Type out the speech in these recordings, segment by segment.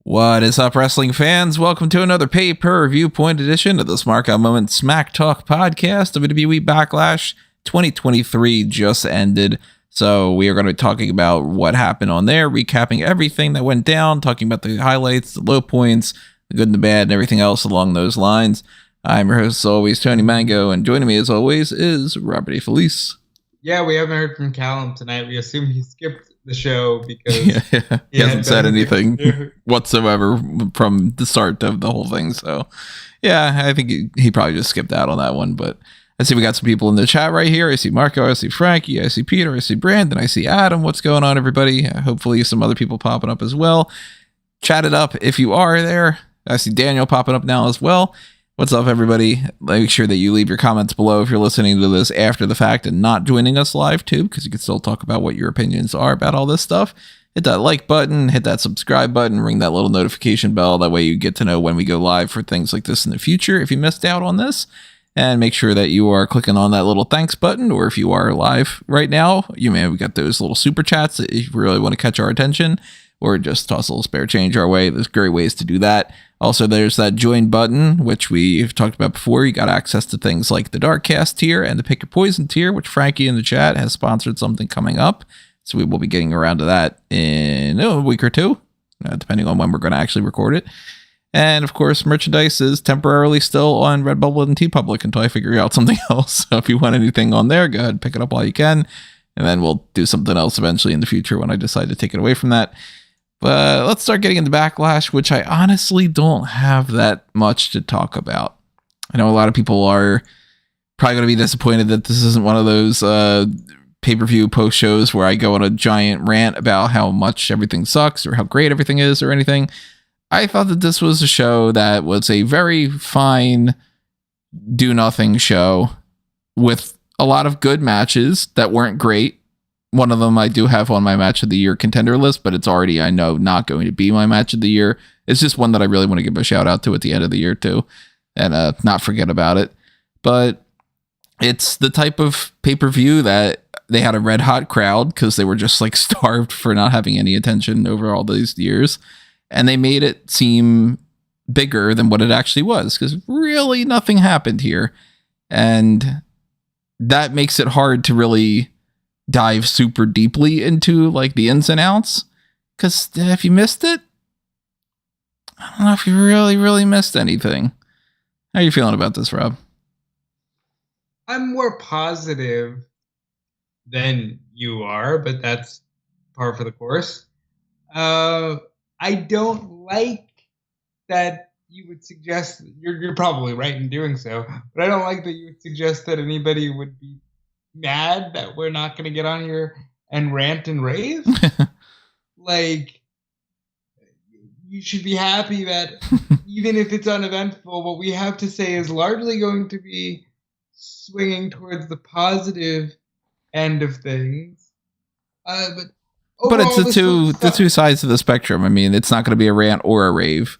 What is up, wrestling fans? Welcome to another Pay-Per-Viewpoint edition of the Smark Moment Smack Talk podcast. WWE Backlash 2023 just ended, so we are going to be talking about what happened on there, recapping everything that went down, talking about the highlights, the low points, the good and the bad, and everything else along those lines. I'm your host, as always, Tony Mango, and joining me, as always, is Robert A. Felice. Yeah, we haven't heard from Callum tonight. We assume he skipped the show because he hasn't said anything whatsoever from the start of the whole thing. So, yeah, I think he probably just skipped out on that one. But I see we got some people in the chat right here. I see Marco, I see Frankie, I see Peter, I see Brandon, I see Adam. What's going on, everybody? Hopefully some other people popping up as well. Chat it up if you are there. I see Daniel popping up now as well. What's up, everybody? Make sure that you leave your comments below if you're listening to this after the fact and not joining us live, too, because you can still talk about what your opinions are about all this stuff. Hit that like button, hit that subscribe button, ring that little notification bell. That way you get to know when we go live for things like this in the future if you missed out on this. And make sure that you are clicking on that little thanks button, or if you are live right now, you may have got those little super chats if you really want to catch our attention, or just toss a little spare change our way. There's great ways to do that. Also, there's that join button, which we've talked about before. You got access to things like the Darkcast tier and the Pick Your Poison tier, which Frankie in the chat has sponsored something coming up. So we will be getting around to that in a week or two, depending on when we're going to actually record it. And of course, merchandise is temporarily still on Redbubble and TeePublic until I figure out something else. So if you want anything on there, go ahead and pick it up while you can. And then we'll do something else eventually in the future when I decide to take it away from that. But let's start getting into Backlash, which I honestly don't have that much to talk about. I know a lot of people are probably going to be disappointed that this isn't one of those pay-per-view post shows where I go on a giant rant about how much everything sucks or how great everything is or anything. I thought that this was a show that was a very fine do-nothing show with a lot of good matches that weren't great. One of them I do have on my match of the year contender list, but it's already, I know, not going to be my match of the year. It's just one that I really want to give a shout out to at the end of the year too, and not forget about it. But it's the type of pay-per-view that they had a red hot crowd because they were just like starved for not having any attention over all these years. And they made it seem bigger than what it actually was because really nothing happened here. And that makes it hard to really dive super deeply into like the ins and outs, because if you missed it, I don't know if you really missed anything. How are you feeling about this, Rob? I'm more positive than you are, but that's par for the course. I don't like that you would suggest, you're probably right in doing so, but I don't like that you would suggest that anybody would be mad that we're not going to get on here and rant and rave. Like, you should be happy that even if it's uneventful, what we have to say is largely going to be swinging towards the positive end of things. But it's the two sides of the spectrum. I mean, it's not going to be a rant or a rave.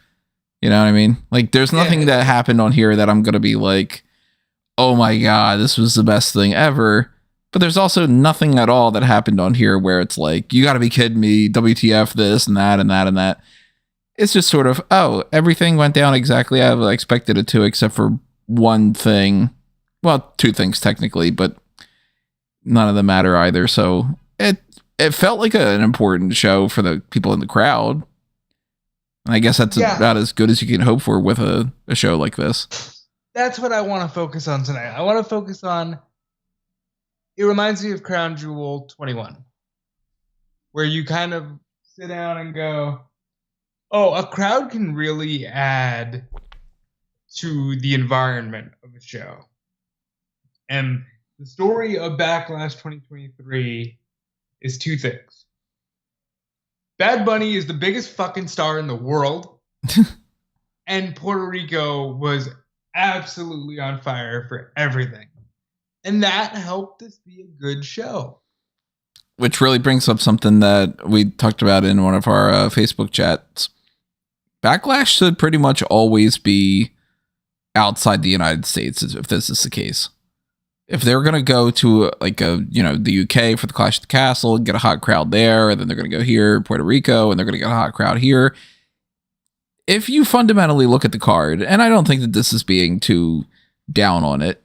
You know what I mean? Like, there's nothing that happened on here that I'm going to be like, oh my God, this was the best thing ever. But there's also nothing at all that happened on here where it's like, you got to be kidding me, WTF this and that and that and that. It's just sort of, oh, everything went down exactly as I expected it to, except for one thing. Well, two things technically, but none of them matter either. So it felt like an important show for the people in the crowd. And I guess that's about as good as you can hope for with a show like this. That's what I want to focus on tonight. I want to focus on, it reminds me of Crown Jewel 21, where you kind of sit down and go, oh, a crowd can really add to the environment of a show. And the story of Backlash 2023 is two things. Bad Bunny is the biggest fucking star in the world, and Puerto Rico was absolutely on fire for everything. And that helped this be a good show. Which really brings up something that we talked about in one of our Facebook chats. Backlash should pretty much always be outside the United States if this is the case. If they're going to go to like the UK for the Clash of the Castle and get a hot crowd there, and then they're going to go here, Puerto Rico, and they're going to get a hot crowd here, if you fundamentally look at the card, and I don't think that this is being too down on it,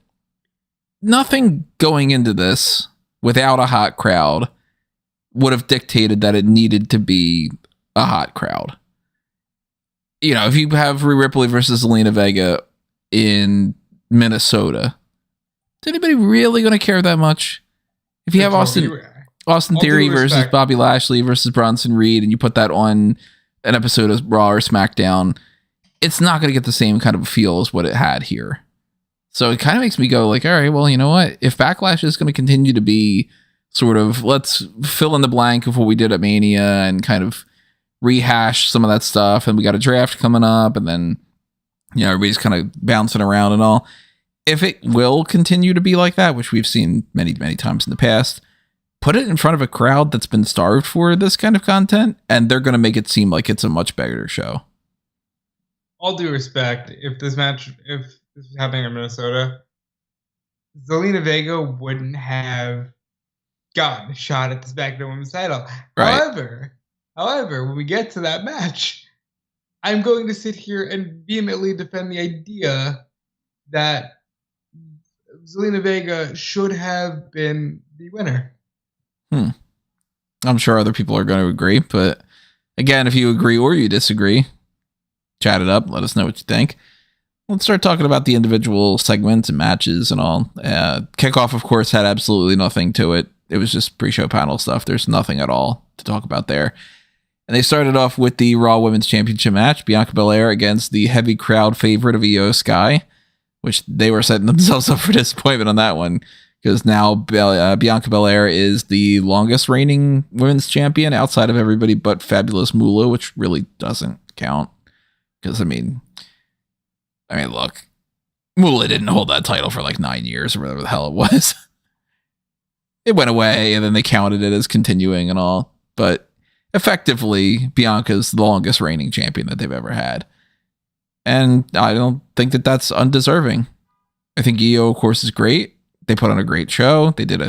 nothing going into this without a hot crowd would have dictated that it needed to be a hot crowd. You know, if you have Rhea Ripley versus Zelina Vega in Minnesota, is anybody really going to care that much? If you have Austin Theory versus Bobby Lashley versus Bronson Reed, and you put that on an episode of Raw or SmackDown, it's not going to get the same kind of feel as what it had here. So it kind of makes me go like, all right, well, you know what? If Backlash is going to continue to be sort of, let's fill in the blank of what we did at Mania and kind of rehash some of that stuff, and we got a draft coming up, and then, you know, everybody's kind of bouncing around and all. If it will continue to be like that, which we've seen many, many times in the past, put it in front of a crowd that's been starved for this kind of content, and they're going to make it seem like it's a much better show. All due respect, if this was happening in Minnesota, Zelina Vega wouldn't have gotten a shot at the SmackDown Women's title. Right. However, when we get to that match, I'm going to sit here and vehemently defend the idea that Zelina Vega should have been the winner. I'm sure other people are going to agree, but again, if you agree or you disagree, chat it up. Let us know what you think. Let's start talking about the individual segments and matches and all. Kickoff, of course, had absolutely nothing to it. It was just pre-show panel stuff. There's nothing at all to talk about there. And they started off with the Raw Women's Championship match, Bianca Belair against the heavy crowd favorite of Io Sky, which they were setting themselves up for disappointment on that one, because now Bianca Belair is the longest reigning women's champion outside of everybody but Fabulous Moolah, which really doesn't count. Because, I mean, look, Moolah didn't hold that title for like 9 years or whatever the hell it was. It went away, and then they counted it as continuing and all. But effectively, Bianca's the longest reigning champion that they've ever had. And I don't think that that's undeserving. I think Io, of course, is great. They put on a great show. They did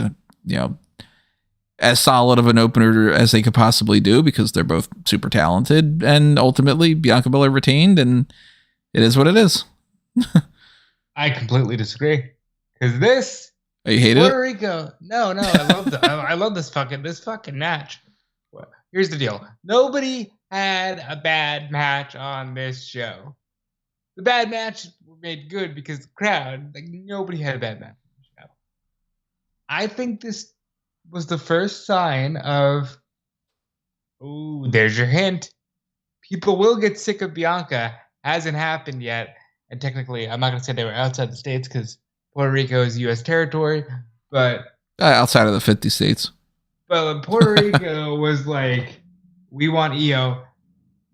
as solid of an opener as they could possibly do, because they're both super talented. And ultimately, Bianca Belair retained, and it is what it is. I completely disagree. Because this... Oh, you hate Puerto Rico. No, I love this fucking match. Here's the deal. Nobody had a bad match on this show. The bad matches were made good because the crowd, like, nobody had a bad match on the show. I think this was the first sign of, ooh, there's your hint. People will get sick of Bianca. Hasn't happened yet. And technically, I'm not going to say they were outside the States because Puerto Rico is U.S. territory, but... outside of the 50 states. But Puerto Rico was like, we want Io.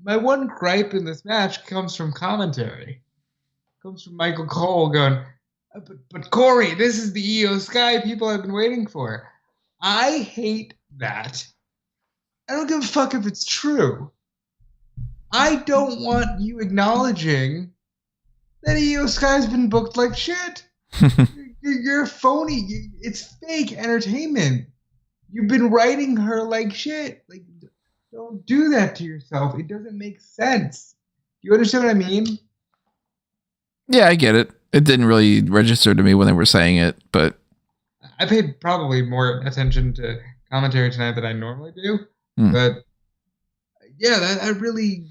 My one gripe in this match comes from commentary. Comes from Michael Cole going, but Corey, this is the Io Sky people have been waiting for. I hate that. I don't give a fuck if it's true. I don't want you acknowledging that Io Sky's been booked like shit. You're phony. It's fake entertainment. You've been writing her like shit. Like, don't do that to yourself. It doesn't make sense. Do you understand what I mean? Yeah, I get it. It didn't really register to me when they were saying it, but I paid probably more attention to commentary tonight than I normally do. But yeah, that really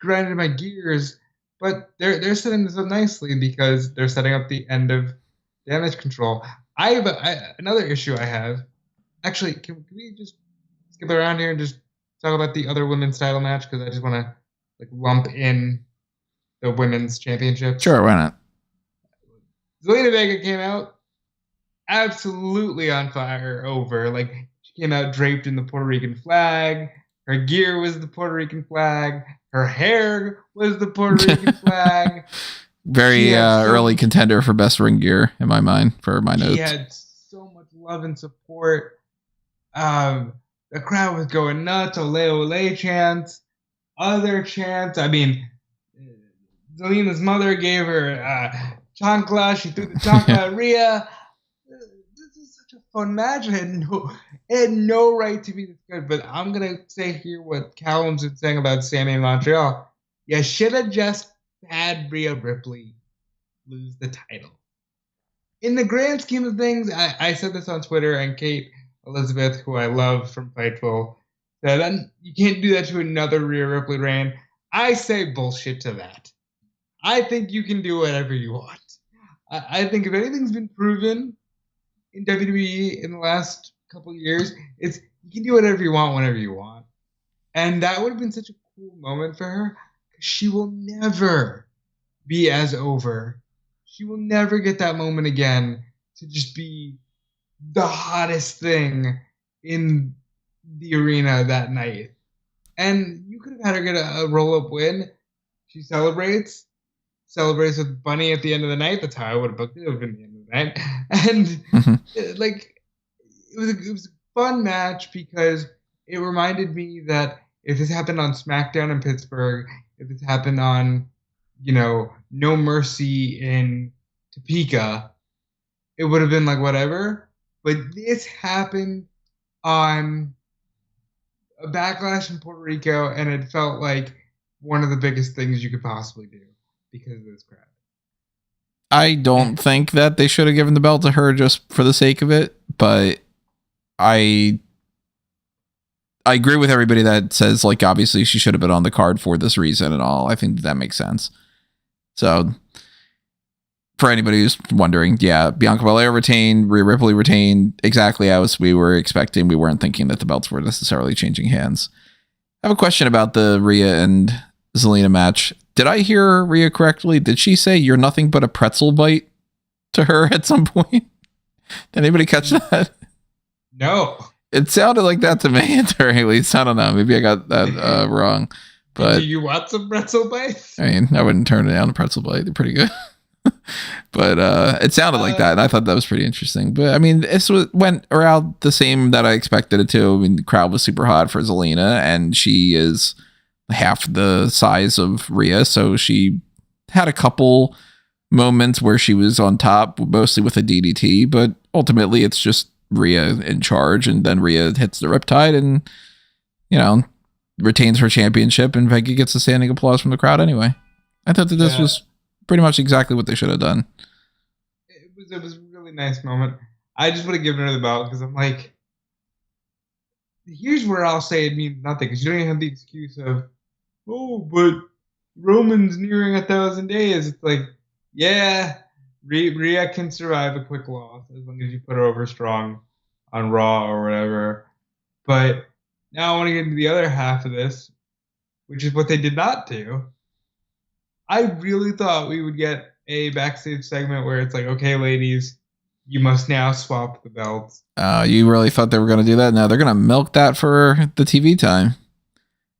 grinded my gears. But they're setting this up nicely because they're setting up the end of Damage Control. I have another issue I have. Actually, can we just skip around here and just talk about the other women's title match? Because I just want to lump in the women's championship. Sure, why not? Zelina Vega came out absolutely on fire over. Like, she came out draped in the Puerto Rican flag. Her gear was the Puerto Rican flag. Her hair was the Puerto Rican flag. Very early contender for best ring gear in my mind, for my notes. She had so much love and support. The crowd was going nuts. Ole ole chants. Other chants. I mean, Zelina's mother gave her chancla. She threw the chancla at Rhea. This is such a fun match. It had no right to be this good. But I'm going to say here what Callum's been saying about Sami in Montreal. You should have just had Rhea Ripley lose the title. In the grand scheme of things, I said this on Twitter, and Kate Elizabeth, who I love from Fightful, said, you can't do that to another Rhea Ripley reign. I say bullshit to that. I think you can do whatever you want. I think if anything's been proven in WWE in the last couple of years, it's you can do whatever you want whenever you want. And that would have been such a cool moment for her. She will never be as over. She will never get that moment again to just be the hottest thing in the arena that night. And you could have had her get a roll-up win. She celebrates with Bunny at the end of the night. That's how I would have booked it. It would have been the end of the night. And like it was a fun match because it reminded me that if this happened on SmackDown in Pittsburgh, if this happened on, No Mercy in Topeka, it would have been like whatever. But this happened on a Backlash in Puerto Rico, and it felt like one of the biggest things you could possibly do because of this crowd. I don't think that they should have given the belt to her just for the sake of it, but I agree with everybody that says, like, obviously she should have been on the card for this reason and all. I think that makes sense. So for anybody who's wondering, yeah, Bianca Belair retained, Rhea Ripley retained, exactly as we were expecting. We weren't thinking that the belts were necessarily changing hands. I have a question about the Rhea and Zelina match. Did I hear Rhea correctly? Did she say you're nothing but a pretzel bite to her at some point? Did anybody catch that? No. It sounded like that to me, at the very least. I don't know. Maybe I got that wrong. But do you want some pretzel bites? I mean, I wouldn't turn it down a pretzel bite. They're pretty good. But it sounded like that, and I thought that was pretty interesting. But I mean, this went around the same that I expected it to. I mean, the crowd was super hot for Zelina, and she is half the size of Rhea, so she had a couple moments where she was on top, mostly with a DDT, but ultimately it's just Rhea in charge, and then Rhea hits the Riptide and, retains her championship, and Vega gets a standing applause from the crowd anyway. I thought that this was pretty much exactly what they should have done. It was a really nice moment. I just would have given her the belt because I'm like, here's where I'll say it means nothing, because you don't even have the excuse of, but Roman's nearing 1,000 days. It's like, yeah, Rhea can survive a quick loss as long as you put her over strong on Raw or whatever. But now I want to get into the other half of this, which is what they did not do. I really thought we would get a backstage segment where it's like, okay, ladies, you must now swap the belts. You really thought they were going to do that? No, they're going to milk that for the TV time.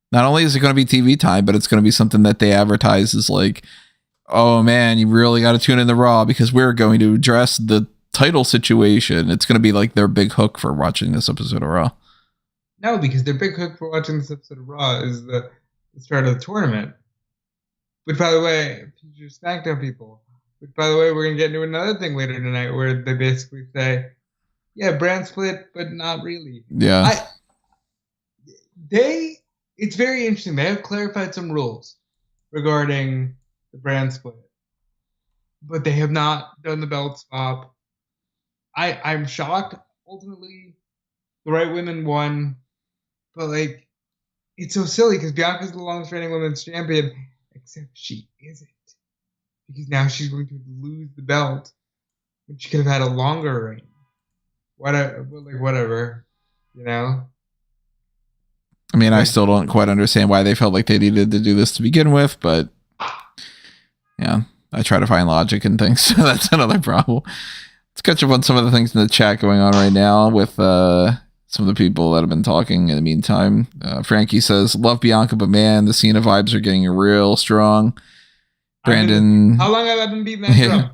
Not only is it going to be TV time, but it's going to be something that they advertise as like, oh man, you really got to tune in to Raw because we're going to address the title situation. It's going to be like their big hook for watching this episode of Raw. No, because their big hook for watching this episode of Raw is the start of the tournament. Which, by the way, future SmackDown people. Which, by the way, we're going to get into another thing later tonight where they basically say, yeah, brand split, but not really. Yeah. It's very interesting. They have clarified some rules regarding the brand split. But they have not done the belt swap. I'm shocked. Ultimately, the right women won. But, like, it's so silly because Bianca's the longest reigning women's champion. Except she isn't. Because now she's going to lose the belt. But she could have had a longer reign. Whatever. I mean, I still don't quite understand why they felt like they needed to do this to begin with, but yeah, I try to find logic in things, so that's another problem. Let's catch up on some of the things in the chat going on right now with some of the people that have been talking in the meantime. Frankie says, love Bianca, but man, the Cena vibes are getting real strong. Brandon. How long have I been beating that drum?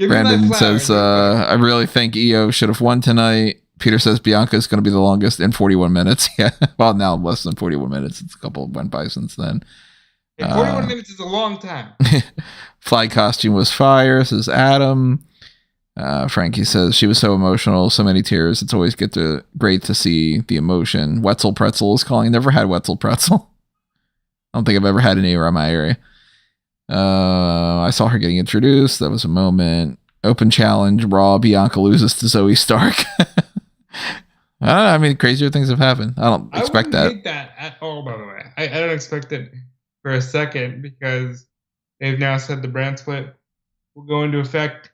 Brandon says, I really think EO should have won tonight. Peter says Bianca is going to be the longest in 41 minutes. Yeah. Well, now less than 41 minutes. It's a couple went by since then. 41 minutes is a long time. Fly costume was fire, says Adam. Frankie says she was so emotional, so many tears. It's always great to see the emotion. Wetzel Pretzel is calling. Never had Wetzel Pretzel. I don't think I've ever had any around my area. I saw her getting introduced. That was a moment. Open challenge. Raw. Bianca loses to Zoe Stark. I don't know. I mean, crazier things have happened. I don't expect that. I wouldn't hate that at all, by the way. I don't expect it for a second because they've now said the brand split will go into effect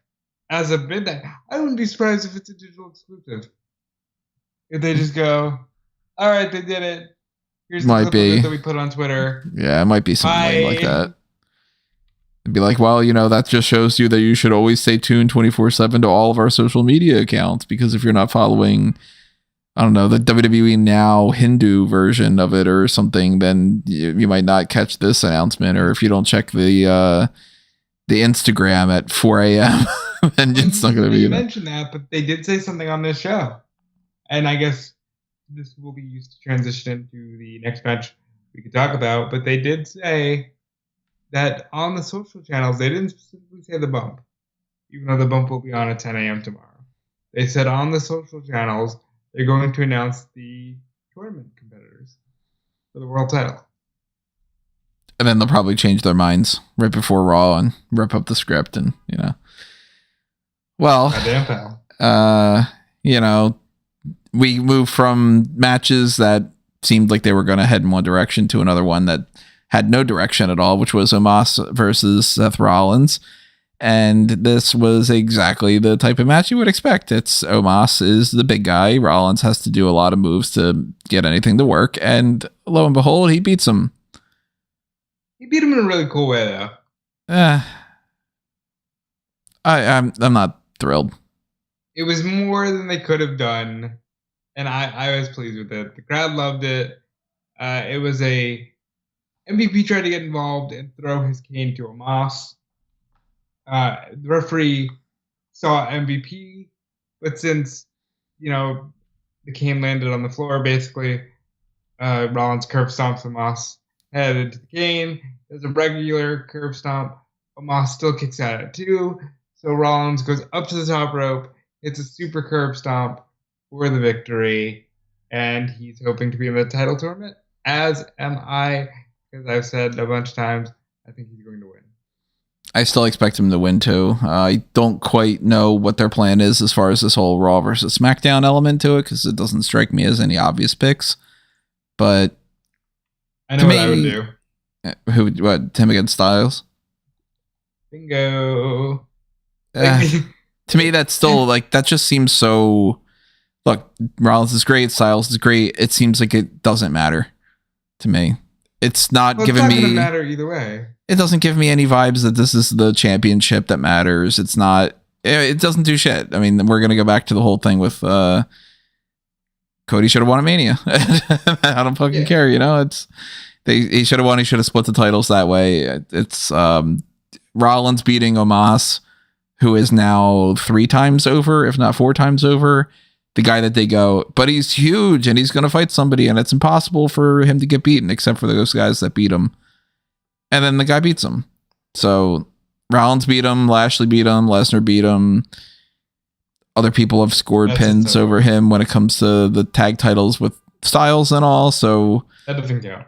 as of midnight. I wouldn't be surprised if it's a digital exclusive. If they just go, all right, they did it. Here's the clip of it that we put on Twitter. Yeah, it might be something lame like that. It'd be like, well, that just shows you that you should always stay tuned 24/7 to all of our social media accounts, because if you're not following, I don't know, the WWE Now Hindu version of it or something, then you might not catch this announcement. Or if you don't check the Instagram at 4 a.m., then it's not going to be. You mentioned that, but they did say something on this show. And I guess this will be used to transition into the next match we could talk about. But they did say that on the social channels, they didn't specifically say the bump, even though the bump will be on at 10 a.m. tomorrow. They said on the social channels, they're going to announce the tournament competitors for the world title. And then they'll probably change their minds right before Raw and rip up the script and, Well, we moved from matches that seemed like they were going to head in one direction to another one that had no direction at all, which was Omos versus Seth Rollins. And this was exactly the type of match you would expect. It's Omos is the big guy. Rollins has to do a lot of moves to get anything to work. And lo and behold, he beats him. He beat him in a really cool way, though. I'm not thrilled. It was more than they could have done. And I was pleased with it. The crowd loved it. It was MVP tried to get involved and throw his cane to Omos. The referee saw MVP, but since, the cane landed on the floor, basically, Rollins curb stomps Omos, headed to the cane. There's a regular curb stomp. Omos still kicks at it too. So Rollins goes up to the top rope. It's a super curb stomp for the victory, and he's hoping to be in the title tournament, as am I, because I've said a bunch of times, I think he's going to win. I still expect him to win too. I don't quite know what their plan is as far as this whole Raw versus SmackDown element to it, because it doesn't strike me as any obvious picks. But I know what I would do. Him against Styles? Bingo. To me, that's still that just seems so. Look, Rollins is great. Styles is great. It seems like it doesn't matter to me. It's not giving me. It's not going to matter either way. It doesn't give me any vibes that this is the championship that matters. It's not. It doesn't do shit. I mean, we're going to go back to the whole thing with Cody should have won a Mania. I don't fucking care. It's he should have won. He should have split the titles that way. It's Rollins beating Omos, who is now 3 times over, if not 4 times over. The guy that they go, but he's huge and he's going to fight somebody, and it's impossible for him to get beaten except for those guys that beat him. And then the guy beats him. So Rollins beat him, Lashley beat him, Lesnar beat him. Other people have scored pins over him when it comes to the tag titles with Styles and all. So that doesn't count.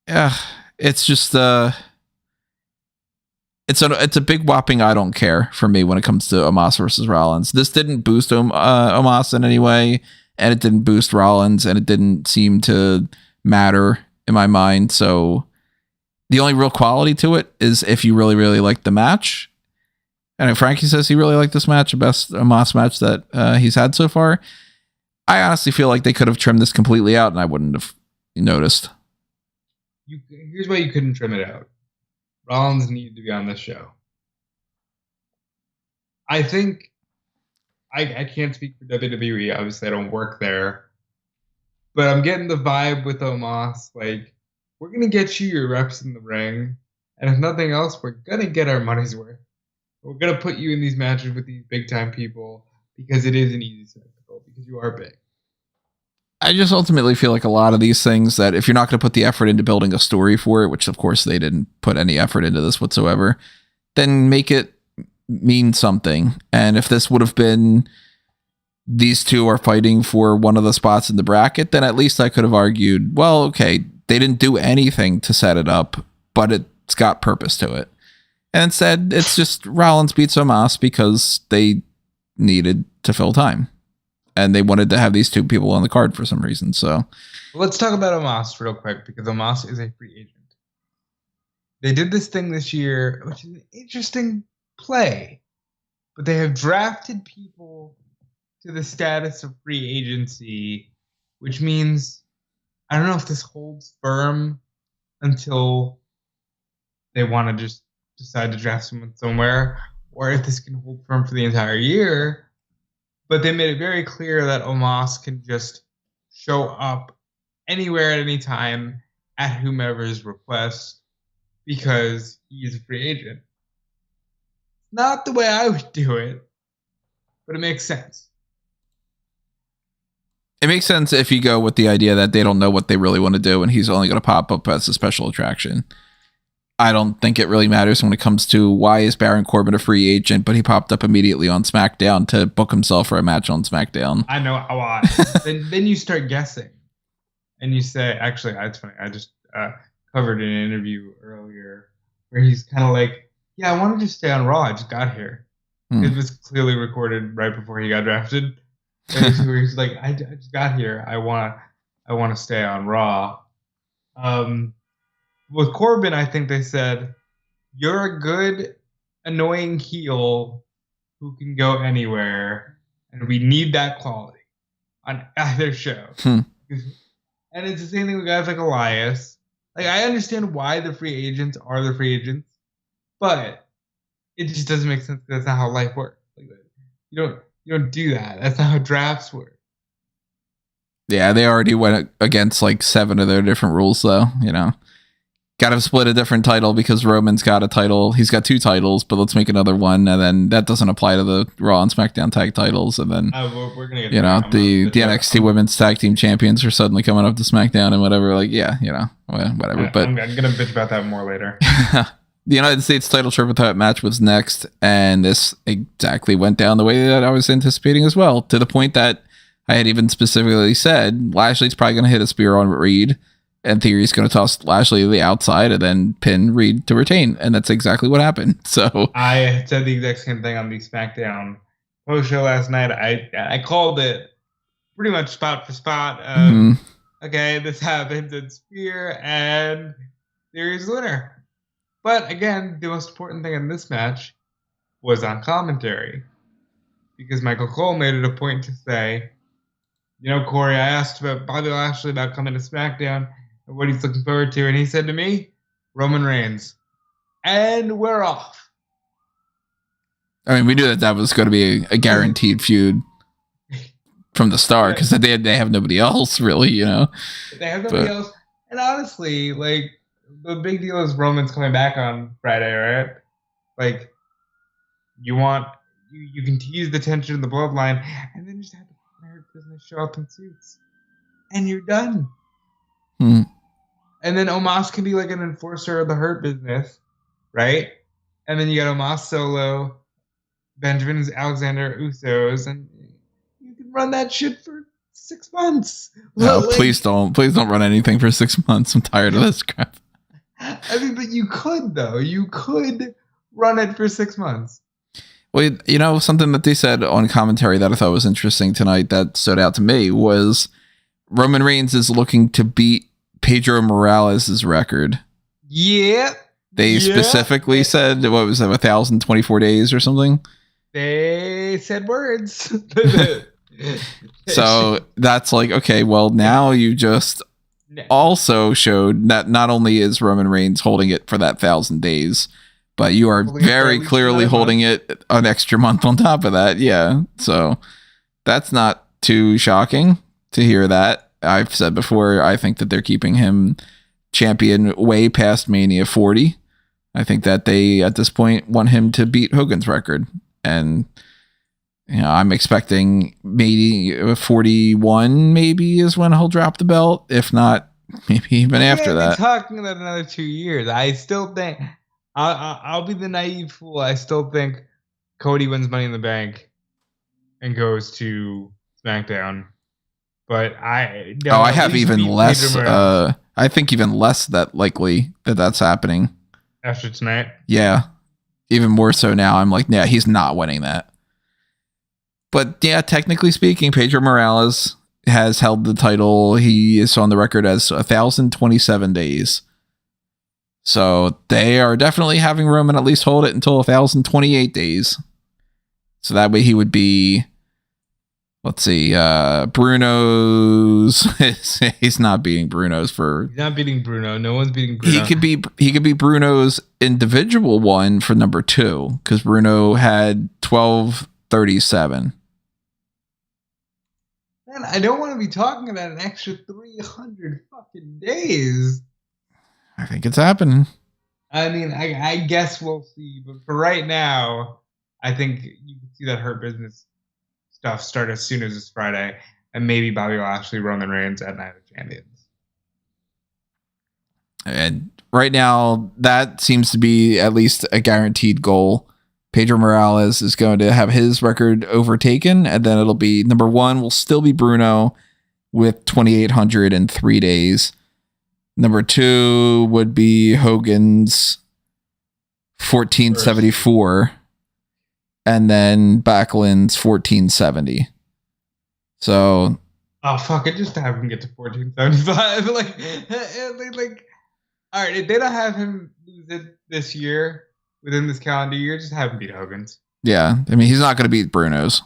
Yeah, it's just it's a big whopping I don't care for me when it comes to Omos versus Rollins. This didn't boost Omos in any way, and it didn't boost Rollins, and it didn't seem to matter in my mind. So the only real quality to it is if you really, really like the match. And Frankie says he really liked this match, the best Omos match that he's had so far. I honestly feel like they could have trimmed this completely out, and I wouldn't have noticed. Here's why you couldn't trim it out. Rollins needed to be on this show. I think I can't speak for WWE. Obviously, I don't work there. But I'm getting the vibe with Omos. We're going to get you your reps in the ring. And if nothing else, we're going to get our money's worth. We're going to put you in these matches with these big-time people because it is an easy spectacle, because you are big. I just ultimately feel like a lot of these things that if you're not going to put the effort into building a story for it, which of course they didn't put any effort into this whatsoever, then make it mean something. And if this would have been these two are fighting for one of the spots in the bracket, then at least I could have argued, well, okay, They didn't do anything to set it up, but it's got purpose to it. And instead, it's just Rollins beats Omos because they needed to fill time. And they wanted to have these two people on the card for some reason. So let's talk about Omos real quick, because Omos is a free agent. They did this thing this year, which is an interesting play. But they have drafted people to the status of free agency, which means I don't know if this holds firm until they want to just decide to draft someone somewhere, or if this can hold firm for the entire year. But they made it very clear that Omos can just show up anywhere at any time at whomever's request because he's a free agent. Not the way I would do it, but it makes sense. It makes sense if you go with the idea that they don't know what they really want to do and he's only going to pop up as a special attraction. I don't think it really matters when it comes to why is Baron Corbin a free agent, but he popped up immediately on SmackDown to book himself for a match on SmackDown. I know why. then you start guessing. And you say, actually, it's funny. I just covered an interview earlier where he's kind of like, yeah, I wanted to stay on Raw. I just got here. It was clearly recorded right before he got drafted. And he's like, I just got here. I want to stay on Raw. With Corbin, I think they said, you're a good, annoying heel who can go anywhere, and we need that quality on either show. And it's the same thing with guys like Elias. Like, I understand why the free agents are the free agents, but it just doesn't make sense. That's not how life works. Like, you don't do that. That's not how drafts work. Yeah, they already went against like 7 of their different rules, though. You know, got to split a different title because Roman's got a title. He's got 2 titles, but let's make another one, and then that doesn't apply to the Raw and SmackDown tag titles. And then we're gonna get the NXT Women's Tag Team Champions are suddenly coming up to SmackDown and whatever. Like, whatever. Yeah, but I'm gonna bitch about that more later. The United States title triple threat match was next, and this exactly went down the way that I was anticipating as well, to the point that I had even specifically said Lashley's probably going to hit a spear on Reed, and Theory's going to toss Lashley to the outside and then pin Reed to retain, and that's exactly what happened. So I said the exact same thing on the SmackDown post show last night. I called it pretty much spot for spot. Okay, this happens in Spear, and Theory's the winner. But again, the most important thing in this match was on commentary, because Michael Cole made it a point to say, Corey, I asked about Bobby Lashley about coming to SmackDown and what he's looking forward to, and he said to me, Roman Reigns. And we're off. I mean, we knew that was going to be a guaranteed feud from the start, because they have nobody else, really, They have nobody else. And honestly, like, the big deal is Roman's coming back on Friday, right? Like, you can tease the tension in the bloodline, and then just have the Hurt Business show up in suits, and you're done. And then Omos can be like an enforcer of the Hurt Business, right? And then you got Omos Solo, Benjamin's Alexander Usos, and you can run that shit for 6 months. No, please don't run anything for 6 months. I'm tired of this crap. I mean, but you could, though. You could run it for 6 months. Well, something that they said on commentary that I thought was interesting tonight that stood out to me was Roman Reigns is looking to beat Pedro Morales' record. Yeah. They specifically said, what was that, 1,024 days or something? They said words. So that's like, okay, well, now you just also showed that not only is Roman Reigns holding it for that 1,000 days, but you are very clearly holding it an extra month on top of that. Yeah. So that's not too shocking to hear that. I've said before, I think that they're keeping him champion way past Mania 40. I think that they, at this point, want him to beat Hogan's record. And, I'm expecting maybe 41 maybe is when he'll drop the belt. If not, maybe even after that. Talking about another 2 years. I still think, I'll be the naive fool. I still think Cody wins Money in the Bank and goes to SmackDown. But I have even less. I think even less that likely that's happening after tonight. Yeah, even more so now. I'm like, yeah, he's not winning that. But yeah, technically speaking, Pedro Morales has held the title. He is on the record as 1,027 days. So they are definitely having Roman at least hold it until 1,028 days. So that way he would be, let's see, Bruno's. He's not beating Bruno's for. He's not beating Bruno. No one's beating Bruno. He could be Bruno's individual one for number 2 because Bruno had 1237. Man, I don't want to be talking about an extra 300 fucking days. I think it's happening. I mean, I guess we'll see. But for right now, I think you can see that Hurt Business stuff start as soon as this Friday. And maybe Bobby Lashley, Roman Reigns at Night of Champions. And right now, that seems to be at least a guaranteed goal. Pedro Morales is going to have his record overtaken, and then it'll be number 1 will still be Bruno with 2,803 days. Number 2 would be Hogan's 1474, and then Backlund's 1470. So, oh fuck it, just to have him get to 1475. like, all right, if they don't have him lose it this year, within this calendar year, just have him beat Hogan's. Yeah, I mean, he's not going to beat Bruno's.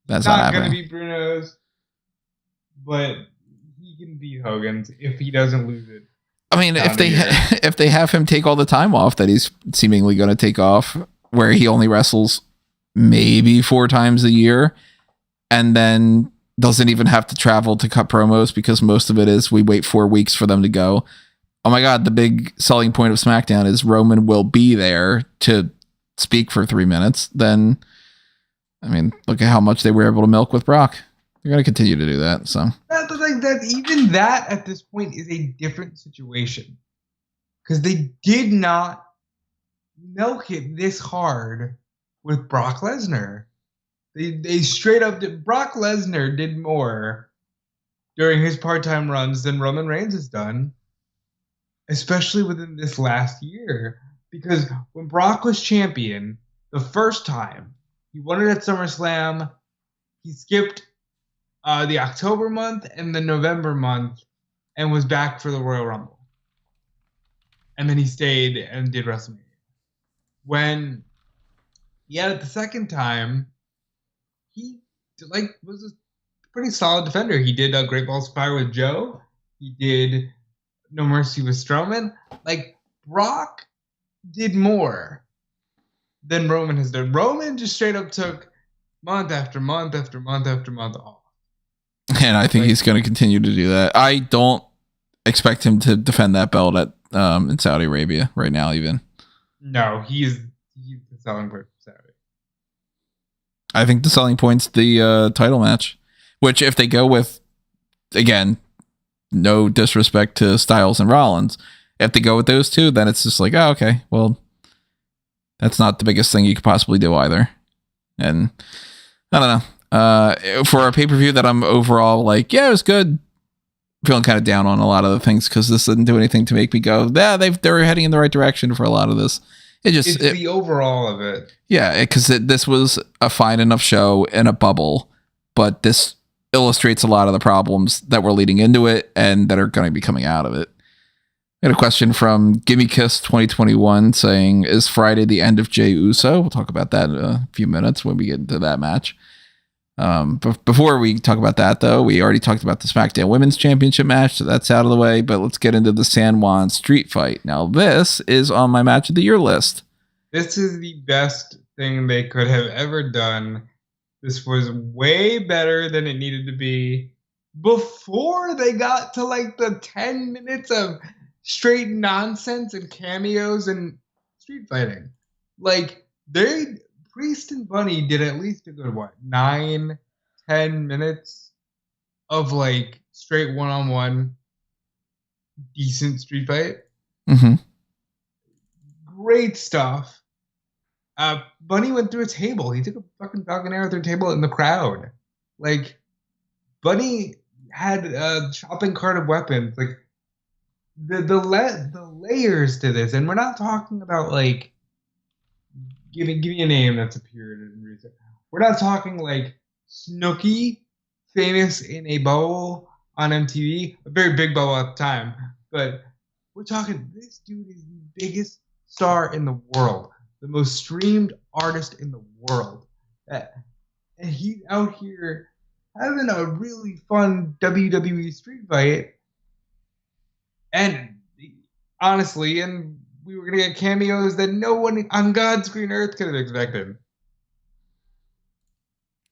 That's not going to beat Bruno's, but he can beat Hogan's if he doesn't lose it. I mean, if they have him take all the time off that he's seemingly going to take off, where he only wrestles maybe 4 times a year, and then doesn't even have to travel to cut promos because most of it is we wait 4 weeks for them to go. Oh my God, the big selling point of SmackDown is Roman will be there to speak for 3 minutes. Then, I mean, look at how much they were able to milk with Brock. They're going to continue to do that. So even that at this point is a different situation because they did not milk it this hard with Brock Lesnar. They straight up did. Brock Lesnar did more during his part-time runs than Roman Reigns has done. Especially within this last year. Because when Brock was champion, the first time, he won it at SummerSlam. He skipped the October month and the November month and was back for the Royal Rumble. And then he stayed and did WrestleMania. When he had it the second time, he was a pretty solid defender. He did Great Balls of Fire with Joe. He did No Mercy with Strowman. Like, Brock did more than Roman has done. Roman just straight up took month after month after month after month off. And I think he's going to continue to do that. I don't expect him to defend that belt at in Saudi Arabia right now even. No, he's the selling point for Saudi. I think the selling point's the title match, which if they go with, again, no disrespect to Styles and Rollins, if they go with those two, then it's just like, oh, okay, well, that's not the biggest thing you could possibly do either. And I don't know. For a pay-per-view that I'm overall like, yeah, it was good. Feeling kind of down on a lot of the things because this didn't do anything to make me go, yeah, they're heading in the right direction for a lot of this. It's the overall of it. Yeah, because this was a fine enough show in a bubble, but this illustrates a lot of the problems that were leading into it and that are going to be coming out of it. I had a question from Gimme Kiss 2021 saying, is Friday the end of Jey Uso? We'll talk about that in a few minutes when we get into that match. But before we talk about that, though, we already talked about the SmackDown Women's Championship match, so that's out of the way. But let's get into the San Juan street fight. Now, this is on my match of the year list. This is the best thing they could have ever done. This was way better than it needed to be before they got to like the 10 minutes of straight nonsense and cameos and street fighting. Like, Priest and Bunny did at least a good, 9-10 minutes of like straight one-on-one decent street fight. Mm-hmm. Great stuff. Bunny went through a table. He took a fucking Falcon Arrow through a table in the crowd. Like, Bunny had a shopping cart of weapons. Like the layers to this, and we're not talking about like give me a name that's appeared in recent. We're not talking like Snooki, famous in a bubble on MTV, a very big bubble at the time, but we're talking this dude is the biggest star in the world, the most streamed artist in the world, and he's out here having a really fun WWE street fight. And honestly, and we were going to get cameos that no one on God's green earth could have expected.